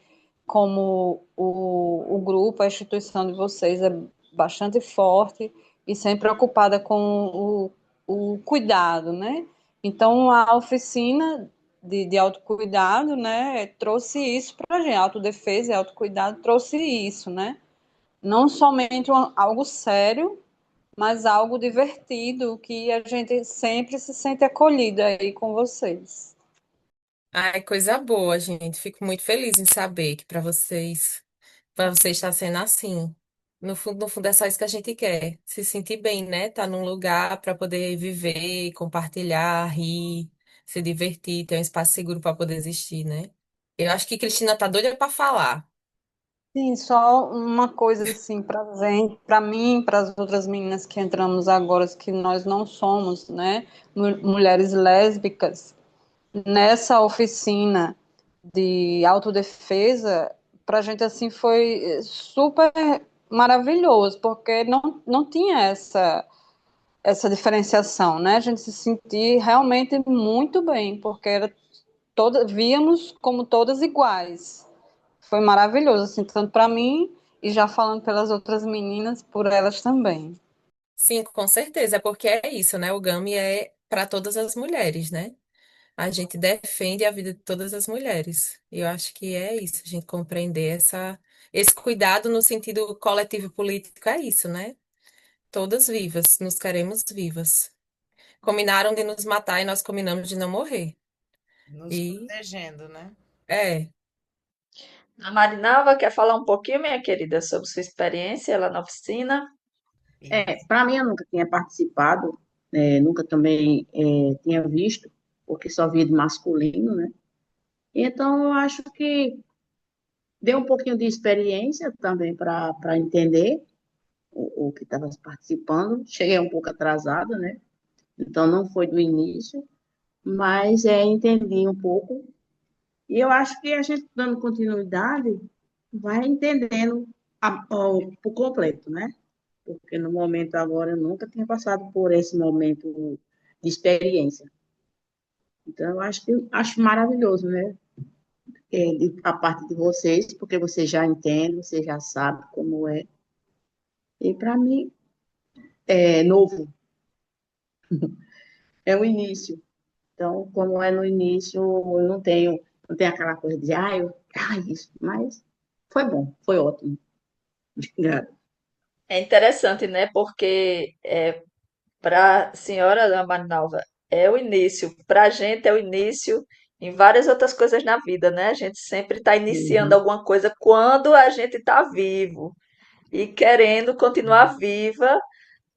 como o grupo, a instituição de vocês é bastante forte e sempre preocupada com o cuidado, né? Então, a oficina de autocuidado, né, trouxe isso para a gente, autodefesa e autocuidado trouxe isso, né? Não somente algo sério, mas algo divertido, que a gente sempre se sente acolhida aí com vocês. Ai, coisa boa, gente. Fico muito feliz em saber que para vocês está sendo assim. No fundo é só isso que a gente quer, se sentir bem, né? Tá num lugar para poder viver, compartilhar, rir, se divertir, ter um espaço seguro para poder existir, né? Eu acho que Cristina tá doida para falar. Sim, só uma coisa assim para mim, para as outras meninas que entramos agora, que nós não somos, né, mulheres lésbicas, nessa oficina de autodefesa, para a gente assim foi super maravilhoso, porque não tinha essa diferenciação, né? A gente se sentia realmente muito bem, porque víamos como todas iguais. Foi maravilhoso, assim, tanto para mim e já falando pelas outras meninas, por elas também. Sim, com certeza, é porque é isso, né? O GAMI é para todas as mulheres, né? A gente defende a vida de todas as mulheres. E eu acho que é isso, a gente compreender esse cuidado no sentido coletivo e político é isso, né? Todas vivas, nos queremos vivas. Combinaram de nos matar e nós combinamos de não morrer. Nos E protegendo, né? é, A Marinalva quer falar um pouquinho, minha querida, sobre sua experiência lá na oficina? Isso. Para mim, eu nunca tinha participado, nunca também tinha visto, porque só via de masculino, né? Então, eu acho que deu um pouquinho de experiência também para entender o que estava participando. Cheguei um pouco atrasada, né? Então, não foi do início, mas entendi um pouco. E eu acho que a gente dando continuidade vai entendendo por completo, né? Porque no momento agora eu nunca tinha passado por esse momento de experiência. Então, eu acho maravilhoso, né? A parte de vocês, porque você já entende, você já sabe como é. E para mim é novo, é o início. Então, como é no início, eu não tenho aquela coisa de, isso, mas foi bom, foi ótimo. Obrigada. É interessante, né? Porque para a senhora Marinalva é o início, para a gente é o início em várias outras coisas na vida, né? A gente sempre está iniciando Uhum. alguma coisa quando a gente está vivo e querendo continuar viva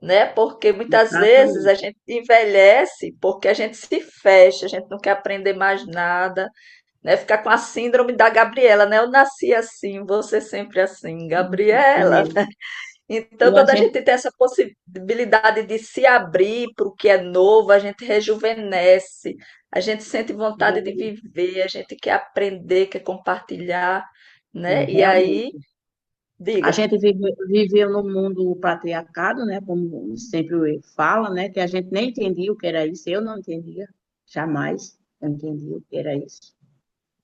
né? Porque muitas vezes a Exatamente. gente envelhece porque a gente se fecha, a gente não quer aprender mais nada, né? Ficar com a síndrome da Gabriela, né? Eu nasci assim, você sempre assim, Gabriela. É. Então, E a quando a gente, gente tem essa possibilidade de se abrir para o que é novo, a gente rejuvenesce, a gente sente vontade de viver, a gente quer aprender, quer compartilhar, né? E aí, realmente, a diga. gente viveu no mundo patriarcado, né? Como sempre fala, né? Que a gente nem entendia o que era isso. Eu não entendia, jamais eu entendi o que era isso.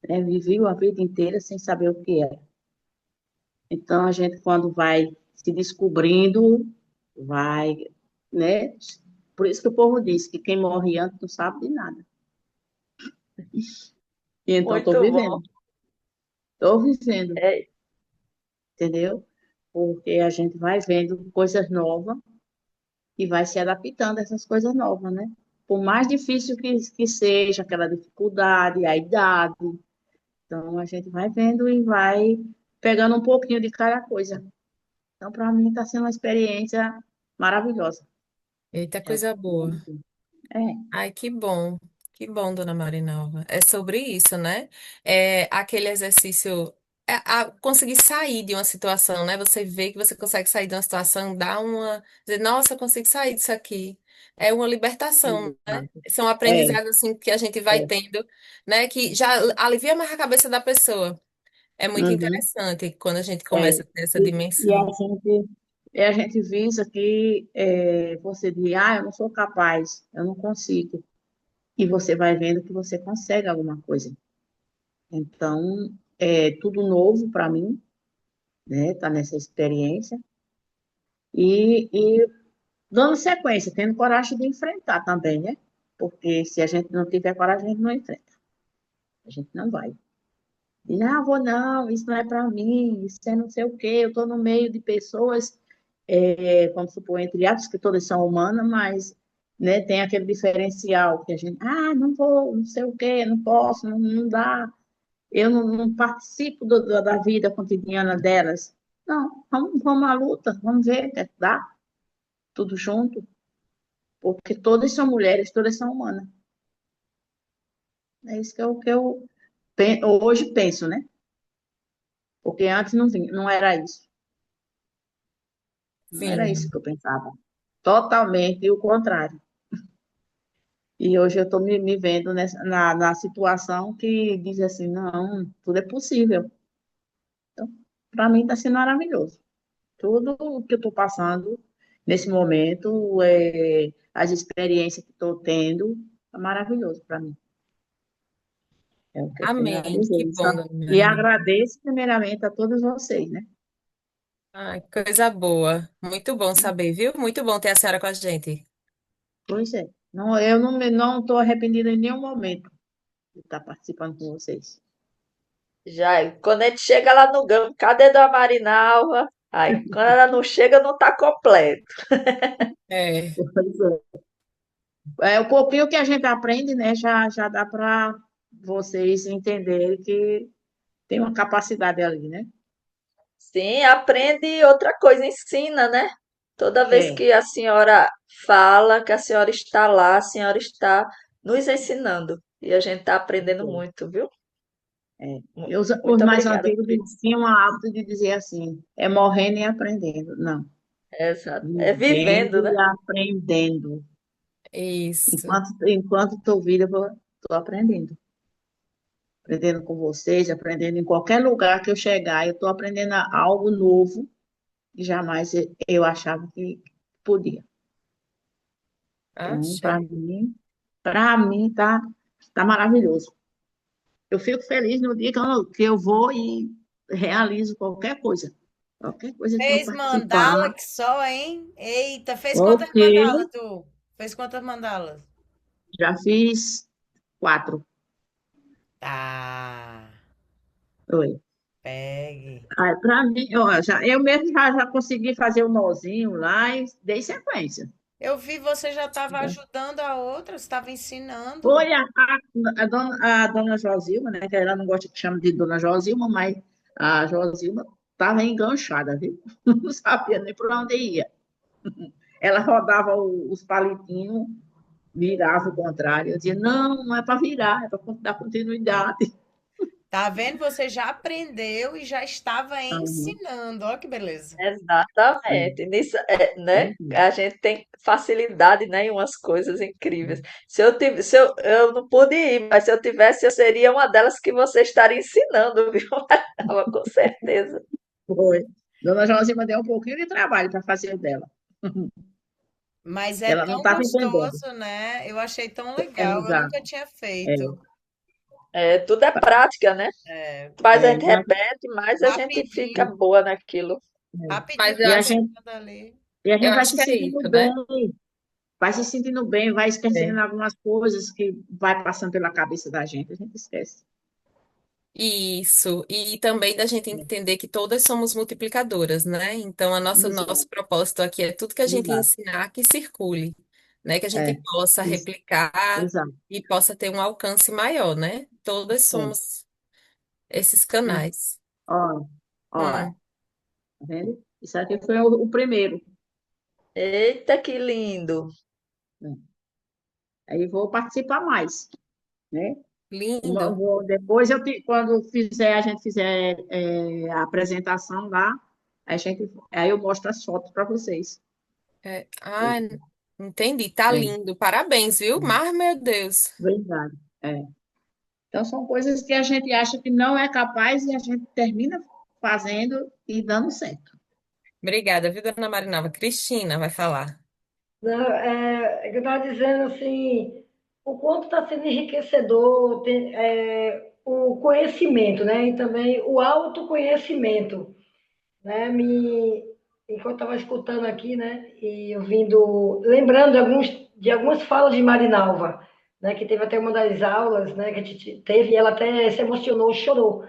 Né? Vivi a vida inteira sem saber o que era. Então, a gente, quando vai se descobrindo, vai, né? Por isso que o povo diz que quem morre antes não sabe de nada. E então, Muito bom. estou vivendo, É, entendeu? Porque a gente vai vendo coisas novas e vai se adaptando a essas coisas novas, né? Por mais difícil que seja aquela dificuldade, a idade, então a gente vai vendo e vai pegando um pouquinho de cada coisa. Então, para mim, está sendo uma experiência maravilhosa. Eita, É o que coisa eu posso boa. dizer. É. Ai, que bom. Que bom, dona Marinalva. É sobre isso, né? É aquele exercício. Conseguir sair de uma situação, né? Você vê que você consegue sair de uma situação, dá uma. Dizer, nossa, eu consigo sair disso aqui. É uma libertação, né? Exato. São É, aprendizados assim que a gente vai é. tendo, né? Que já alivia mais a cabeça da pessoa. É muito Uhum, interessante quando a gente é. começa a ter essa E dimensão. a gente visa que você diz, eu não sou capaz, eu não consigo. E você vai vendo que você consegue alguma coisa. Então, é tudo novo para mim, né? Tá nessa experiência. E dando sequência, tendo coragem de enfrentar também, né? Porque se a gente não tiver coragem, a gente não enfrenta. A gente não vai. E não, vou não, isso não é para mim, isso é não sei o quê. Eu estou no meio de pessoas, vamos supor, entre aspas, que todas são humanas, mas né, tem aquele diferencial que a gente, não vou, não sei o quê, não posso, não, não dá. Eu não participo da vida cotidiana delas. Não, vamos à luta, vamos ver o que é que dá, tudo junto, porque todas são mulheres, todas são humanas. É isso que eu hoje penso, né? Porque antes não era isso. Não era isso Sim. que eu pensava. Totalmente o contrário. E hoje eu estou me vendo na situação que diz assim, não, tudo é possível. Então, para mim está sendo maravilhoso. Tudo o que eu estou passando nesse momento, as experiências que estou tendo, é maravilhoso para mim. É o que eu tenho a Amém. dizer. Que bom, dona E Marina. agradeço primeiramente a todos vocês, né? Ai, coisa boa. Muito bom saber, viu? Muito bom ter a senhora com a gente. Pois é. Não, eu não estou arrependida em nenhum momento de estar participando com vocês. Já, quando a gente chega lá no Gama, cadê Dona Marinalva? Aí, quando ela não chega, não tá completo. É, Pois o pouquinho que a gente aprende, né, já dá para vocês entenderem que tem uma capacidade ali, né? Sim, aprende outra coisa, ensina, né? Toda vez É, que a senhora fala, que a senhora está lá, a senhora está nos ensinando. E a gente está aprendendo muito, viu? é. Mu- E os Muito mais obrigada antigos por isso. tinham a hábito de dizer assim, é morrendo e aprendendo. Não, Exato. É vivendo vivendo, né? e aprendendo. isso. Enquanto estou viva, estou aprendendo. Aprendendo com vocês, aprendendo em qualquer lugar que eu chegar, eu estou aprendendo algo novo que jamais eu achava que podia. Então, Axé. para mim tá maravilhoso. Eu fico feliz no dia que eu vou e realizo qualquer coisa. Qualquer coisa que eu Fez participar. mandala que só, hein? Eita, fez quantas Ok, mandalas, tu? Fez quantas mandalas? já fiz 4. Tá. Oi. Pegue. Para mim, ó, eu mesmo já consegui fazer o nozinho lá e dei sequência. Eu vi você já estava ajudando a outra, estava ensinando. Foi a dona Josilma, né? Que ela não gosta que chame de dona Josilma, mas a Josilma estava enganchada, viu? Não sabia nem por onde ia. Ela rodava os palitinhos, virava o contrário. Eu dizia, não, não é para virar, é para dar continuidade. Tá vendo? Você já aprendeu e já estava Aham, ensinando. Olha que beleza. Exatamente. Nisso, né? é, A gente tem facilidade, né, em umas coisas incríveis. Eu não pude ir, mas se eu tivesse, eu seria uma delas que você estaria ensinando, viu, Marcela? Com certeza. foi. Dona Josima deu um pouquinho de trabalho para fazer o dela. Mas é Ela não tão estava entendendo. gostoso, né? Eu achei tão legal. Eu Exato. nunca tinha É, feito. É, tudo é prática, né? É, Mais a é, gente repete, mais a gente fica rapidinho. boa naquilo. Rapidinho Mas eu e a passa acho, gente, dali. e a eu gente vai acho se que é sentindo isso, né? bem, vai se sentindo bem, vai esquecendo É. algumas coisas que vai passando pela cabeça da gente, a gente esquece. Isso, e também da gente É, entender que todas somos multiplicadoras, né? Então, nosso exato, propósito aqui é tudo que a gente exato. ensinar que circule, né? Que a gente É, possa ex- replicar exato. e possa ter um alcance maior, né? Todas É, somos esses é. canais. Ó, ó, tá Hum, vendo? Isso aqui foi o primeiro, Eita, que lindo! né? Aí vou participar mais, né? lindo. Depois, quando a gente fizer a apresentação lá, aí eu mostro as fotos para vocês. É, ah, entendi, tá É, lindo. Parabéns, viu? Mas, meu Deus. verdade. É. Então, são coisas que a gente acha que não é capaz e a gente termina fazendo e dando certo. Obrigada, viu, dona Marinalva? Cristina vai falar. Não, é que eu estava dizendo assim, o quanto está sendo enriquecedor o conhecimento, né? E também o autoconhecimento, né? Enquanto estava escutando aqui, né? E ouvindo, lembrando de algumas falas de Marinalva, né? Que teve até uma das aulas, né? Que a gente teve e ela até se emocionou, chorou,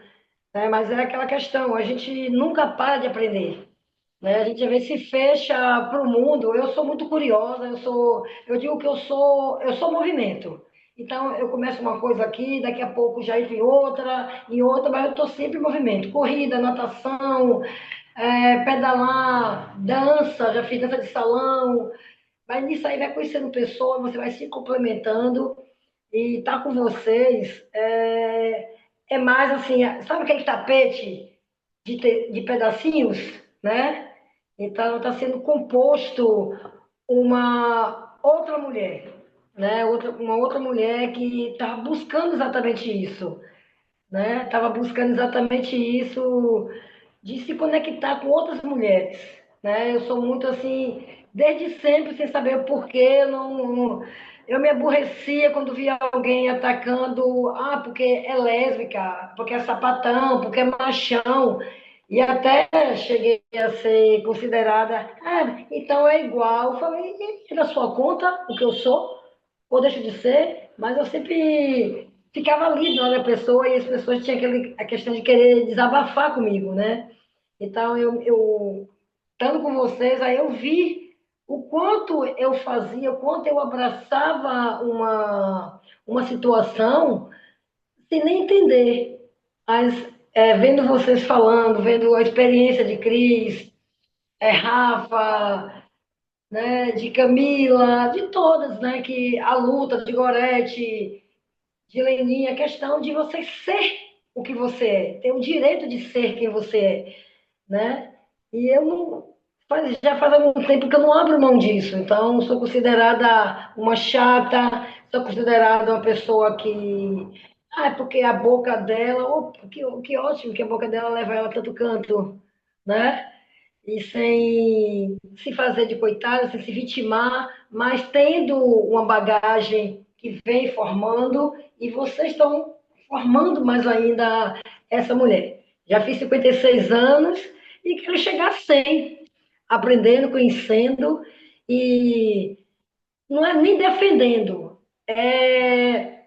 né? Mas é aquela questão, a gente nunca para de aprender, né? A gente às vezes se fecha para o mundo. Eu sou muito curiosa, eu digo que eu sou movimento. Então eu começo uma coisa aqui, daqui a pouco já entro em outra, mas eu estou sempre em movimento. Corrida, natação, pedalar, dança, já fiz dança de salão. Mas nisso aí vai conhecendo pessoas, você vai se complementando e estar com vocês é mais assim, sabe aquele tapete de pedacinhos, né? Então, está sendo composto uma outra mulher, né? Uma outra mulher que estava buscando exatamente isso, né? Estava buscando exatamente isso de se conectar com outras mulheres, né? Eu sou muito assim, desde sempre, sem saber o porquê, eu me aborrecia quando via alguém atacando, porque é lésbica, porque é sapatão, porque é machão, e até cheguei a ser considerada, então é igual. Eu falei, e na sua conta o que eu sou? Ou deixo de ser? Mas eu sempre ficava ali do lado da pessoa e as pessoas tinham a questão de querer desabafar comigo, né? Então, estando com vocês, aí eu vi o quanto eu fazia, o quanto eu abraçava uma situação sem nem entender. Mas vendo vocês falando, vendo a experiência de Cris, Rafa, né, de Camila, de todas, né, que a luta de Gorete, de Leninha, a questão de você ser o que você é, ter o direito de ser quem você é, né? E eu não, já faz algum tempo que eu não abro mão disso, então sou considerada uma chata, sou considerada uma pessoa que, é porque a boca dela, que ótimo que a boca dela leva ela a tanto canto, né? E sem se fazer de coitada, sem se vitimar, mas tendo uma bagagem que vem formando, e vocês estão formando mais ainda essa mulher. Já fiz 56 anos e quero chegar a 100, aprendendo, conhecendo, e não é nem defendendo, é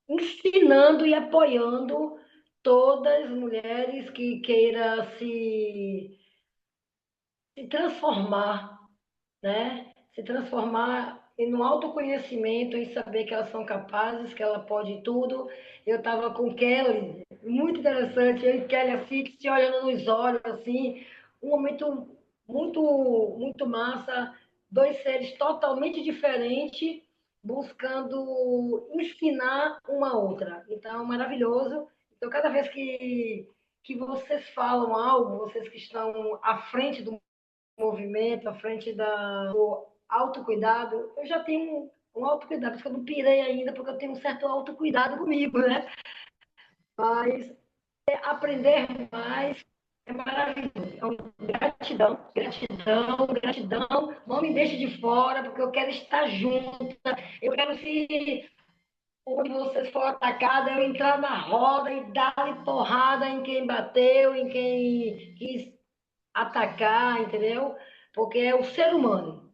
ensinando e apoiando todas as mulheres que queiram se transformar, né? Se transformar em um autoconhecimento, em saber que elas são capazes, que ela pode tudo. Eu estava com Kelly, muito interessante, eu e Kelly assim, se olhando nos olhos, assim, um momento muito, muito massa, dois seres totalmente diferentes, buscando ensinar uma a outra. Então, maravilhoso. Então, cada vez que vocês falam algo, vocês que estão à frente do movimento, à frente do autocuidado, eu já tenho um autocuidado, porque eu não pirei ainda, porque eu tenho um certo autocuidado comigo, né? Mas aprender mais é maravilhoso. Então, gratidão, gratidão, gratidão. Não me deixe de fora, porque eu quero estar junta. Eu quero, se onde vocês for atacados, eu entrar na roda e dar porrada em quem bateu, em quem quis atacar, entendeu? Porque é o ser humano.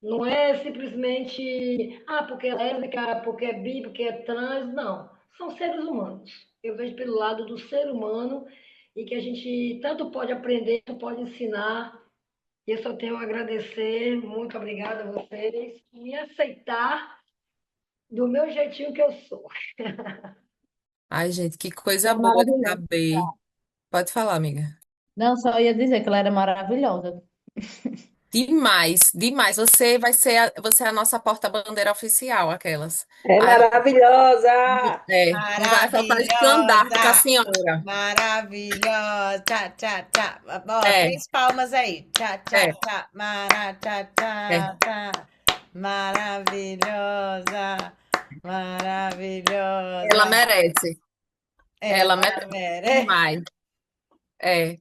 Não é simplesmente, porque é lésbica, porque é bi, porque é trans, não. São seres humanos. Eu vejo pelo lado do ser humano e que a gente tanto pode aprender, tanto pode ensinar. E eu só tenho a agradecer, muito obrigada a vocês, por me aceitar do meu jeitinho que eu sou. Ai, gente, que coisa Ela é boa de maravilhosa. saber. Pode falar, amiga. Não, só ia dizer que ela era maravilhosa. Demais, demais. Você é a nossa porta-bandeira oficial, aquelas. É Ai, maravilhosa! não vai faltar estandarte com a Maravilhosa! senhora. Maravilhosa! Tchá, tchá, tchá. Ó, É, 3 palmas aí. Tchá, tchá, é, tchá. Mara, tchá, é. tchá, tchá. Maravilhosa! Ela Maravilhosa! merece. Ela Ela merece merece. demais. É.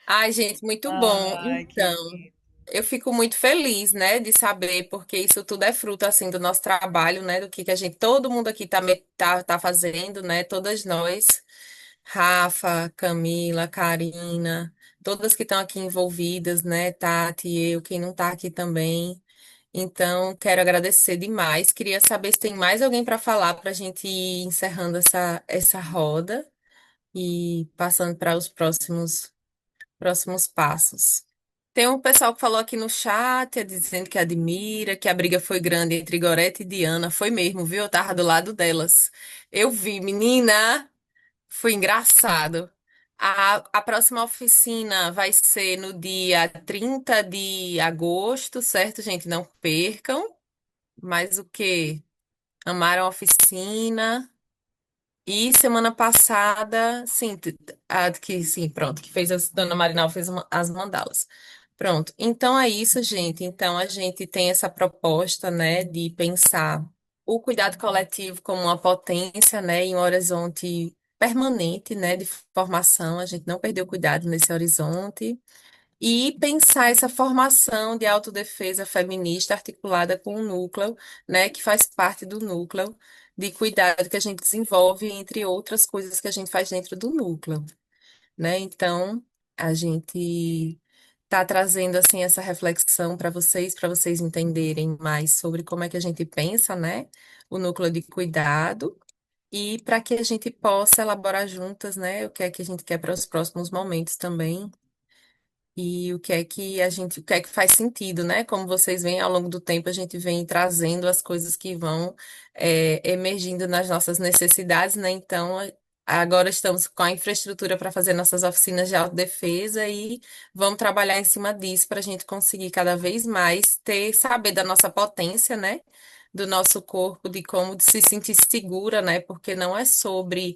Ai, gente, muito bom. Ai, que Então, lindo. eu fico muito feliz, né, de saber, porque isso tudo é fruto, assim, do nosso trabalho, né, do que a gente, todo mundo aqui tá fazendo, né, todas nós, Rafa, Camila, Karina, todas que estão aqui envolvidas, né, Tati, eu, quem não tá aqui também. Então, quero agradecer demais. Queria saber se tem mais alguém para falar para a gente ir encerrando essa roda e passando para os próximos passos. Tem um pessoal que falou aqui no chat, dizendo que admira, que a briga foi grande entre Gorete e Diana. Foi mesmo, viu? Eu tava do lado delas. Eu vi, menina, foi engraçado. A próxima oficina vai ser no dia 30 de agosto, certo, gente? Não percam. Mas o quê? Amaram a oficina. E semana passada, sim, pronto, que fez Dona Marinal fez as mandalas. Pronto. Então é isso, gente. Então a gente tem essa proposta, né, de pensar o cuidado coletivo como uma potência, né, em um horizonte permanente, né, de formação. A gente não perdeu o cuidado nesse horizonte. E pensar essa formação de autodefesa feminista articulada com o núcleo, né, que faz parte do núcleo de cuidado que a gente desenvolve, entre outras coisas que a gente faz dentro do núcleo, né? Então, a gente está trazendo assim essa reflexão para vocês entenderem mais sobre como é que a gente pensa, né, o núcleo de cuidado. E para que a gente possa elaborar juntas, né, o que é que a gente quer para os próximos momentos também, e o que é que faz sentido, né? Como vocês veem, ao longo do tempo, a gente vem trazendo as coisas que vão emergindo nas nossas necessidades, né? Então, agora estamos com a infraestrutura para fazer nossas oficinas de autodefesa e vamos trabalhar em cima disso para a gente conseguir cada vez mais saber da nossa potência, né? Do nosso corpo, de como se sentir segura, né? Porque não é sobre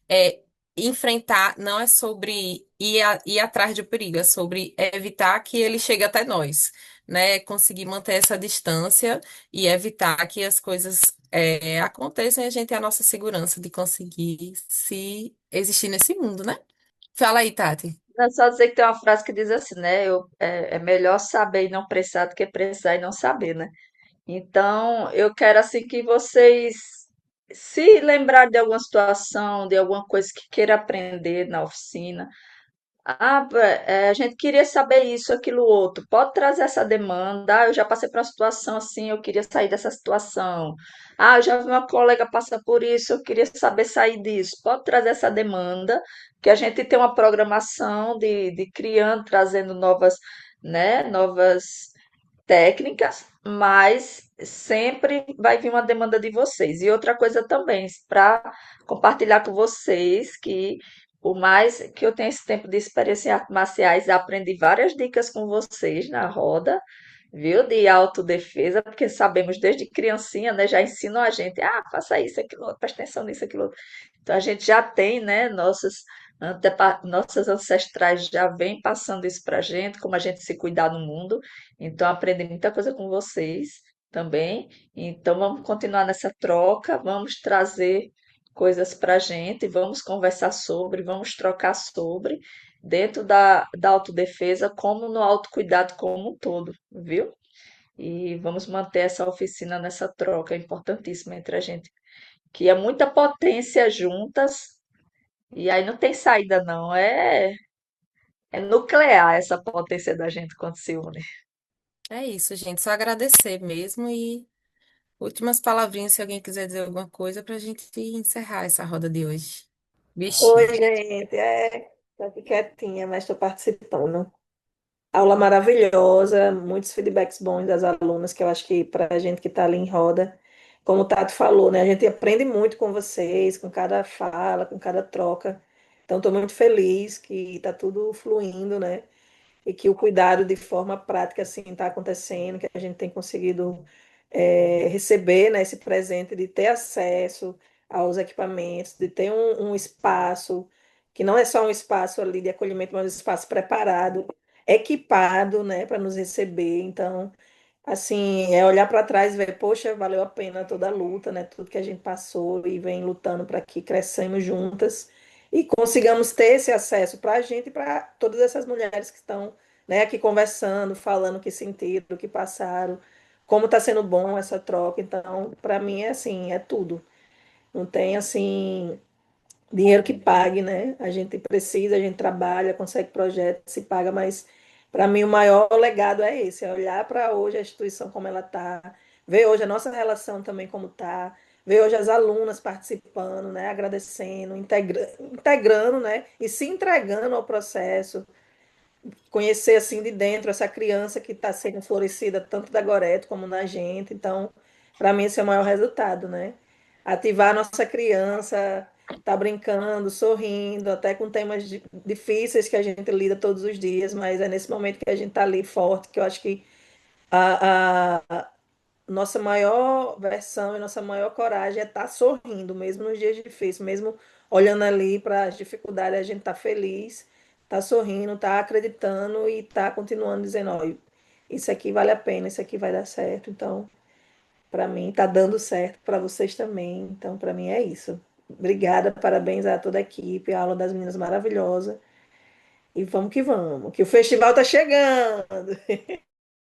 é, enfrentar, não é sobre ir atrás do perigo, é sobre evitar que ele chegue até nós, né? Conseguir manter essa distância e evitar que as coisas aconteçam e a gente ter a nossa segurança de conseguir se existir nesse mundo, né? Fala aí, Tati. É só dizer que tem uma frase que diz assim, né? É melhor saber e não precisar do que precisar e não saber, né? Então, eu quero assim que vocês se lembrar de alguma situação, de alguma coisa que queira aprender na oficina. A gente queria saber isso, aquilo, outro. Pode trazer essa demanda. Eu já passei por uma situação assim, eu queria sair dessa situação. Eu já vi uma colega passar por isso, eu queria saber sair disso. Pode trazer essa demanda, que a gente tem uma programação de criando, trazendo novas, né, novas técnicas, mas sempre vai vir uma demanda de vocês. E outra coisa também, para compartilhar com vocês que por mais que eu tenha esse tempo de experiência em artes marciais, aprendi várias dicas com vocês na roda viu, de autodefesa, porque sabemos desde criancinha, né, já ensinam a gente, faça isso, aquilo, outro, presta atenção nisso, aquilo. Outro. Então a gente já tem, né, nossas ancestrais já vêm passando isso pra gente, como a gente se cuidar no mundo. Então aprendi muita coisa com vocês também. Então vamos continuar nessa troca, vamos trazer coisas pra gente, vamos conversar sobre, vamos trocar sobre dentro da autodefesa, como no autocuidado como um todo, viu? E vamos manter essa oficina nessa troca importantíssima entre a gente, que é muita potência juntas, e aí não tem saída, não. É nuclear essa potência da gente quando se une. É isso, gente. Só agradecer mesmo e últimas palavrinhas, se alguém quiser dizer alguma coisa, para a gente encerrar essa roda de hoje. Oi, Bichinho. gente, tô aqui quietinha, mas estou participando. Aula maravilhosa, muitos feedbacks bons das alunas, que eu acho que para a gente que está ali em roda, como o Tato falou, né? A gente aprende muito com vocês, com cada fala, com cada troca. Então, estou muito feliz que está tudo fluindo, né? E que o cuidado de forma prática assim está acontecendo, que a gente tem conseguido receber, né, esse presente de ter acesso aos equipamentos, de ter um espaço que não é só um espaço ali de acolhimento, mas um espaço preparado, equipado, né, para nos receber. Então, assim, é olhar para trás e ver, poxa, valeu a pena toda a luta, né? Tudo que a gente passou e vem lutando para que cresçamos juntas e consigamos ter esse acesso para a gente e para todas essas mulheres que estão, né, aqui conversando, falando o que sentiram, o que passaram, como está sendo bom essa troca. Então, para mim é assim, é tudo. Não tem assim dinheiro que pague, né? A gente precisa, a gente trabalha, consegue projeto, se paga, mas para mim o maior legado é esse, é olhar para hoje a instituição como ela está, ver hoje a nossa relação também como está, ver hoje as alunas participando, né? Agradecendo, integrando, né? E se entregando ao processo, conhecer assim de dentro essa criança que está sendo florescida tanto da Goreto como na gente. Então, para mim esse é o maior resultado, né? Ativar a nossa criança, tá brincando, sorrindo, até com temas difíceis que a gente lida todos os dias, mas é nesse momento que a gente tá ali forte, que eu acho que a nossa maior versão e nossa maior coragem é estar sorrindo, mesmo nos dias difíceis, mesmo olhando ali para as dificuldades, a gente tá feliz, tá sorrindo, tá acreditando e tá continuando dizendo, olha, isso aqui vale a pena, isso aqui vai dar certo. Então, para mim tá dando certo, para vocês também. Então, para mim é isso. Obrigada, parabéns a toda a equipe, a aula das meninas maravilhosa. E vamos, que o festival tá chegando.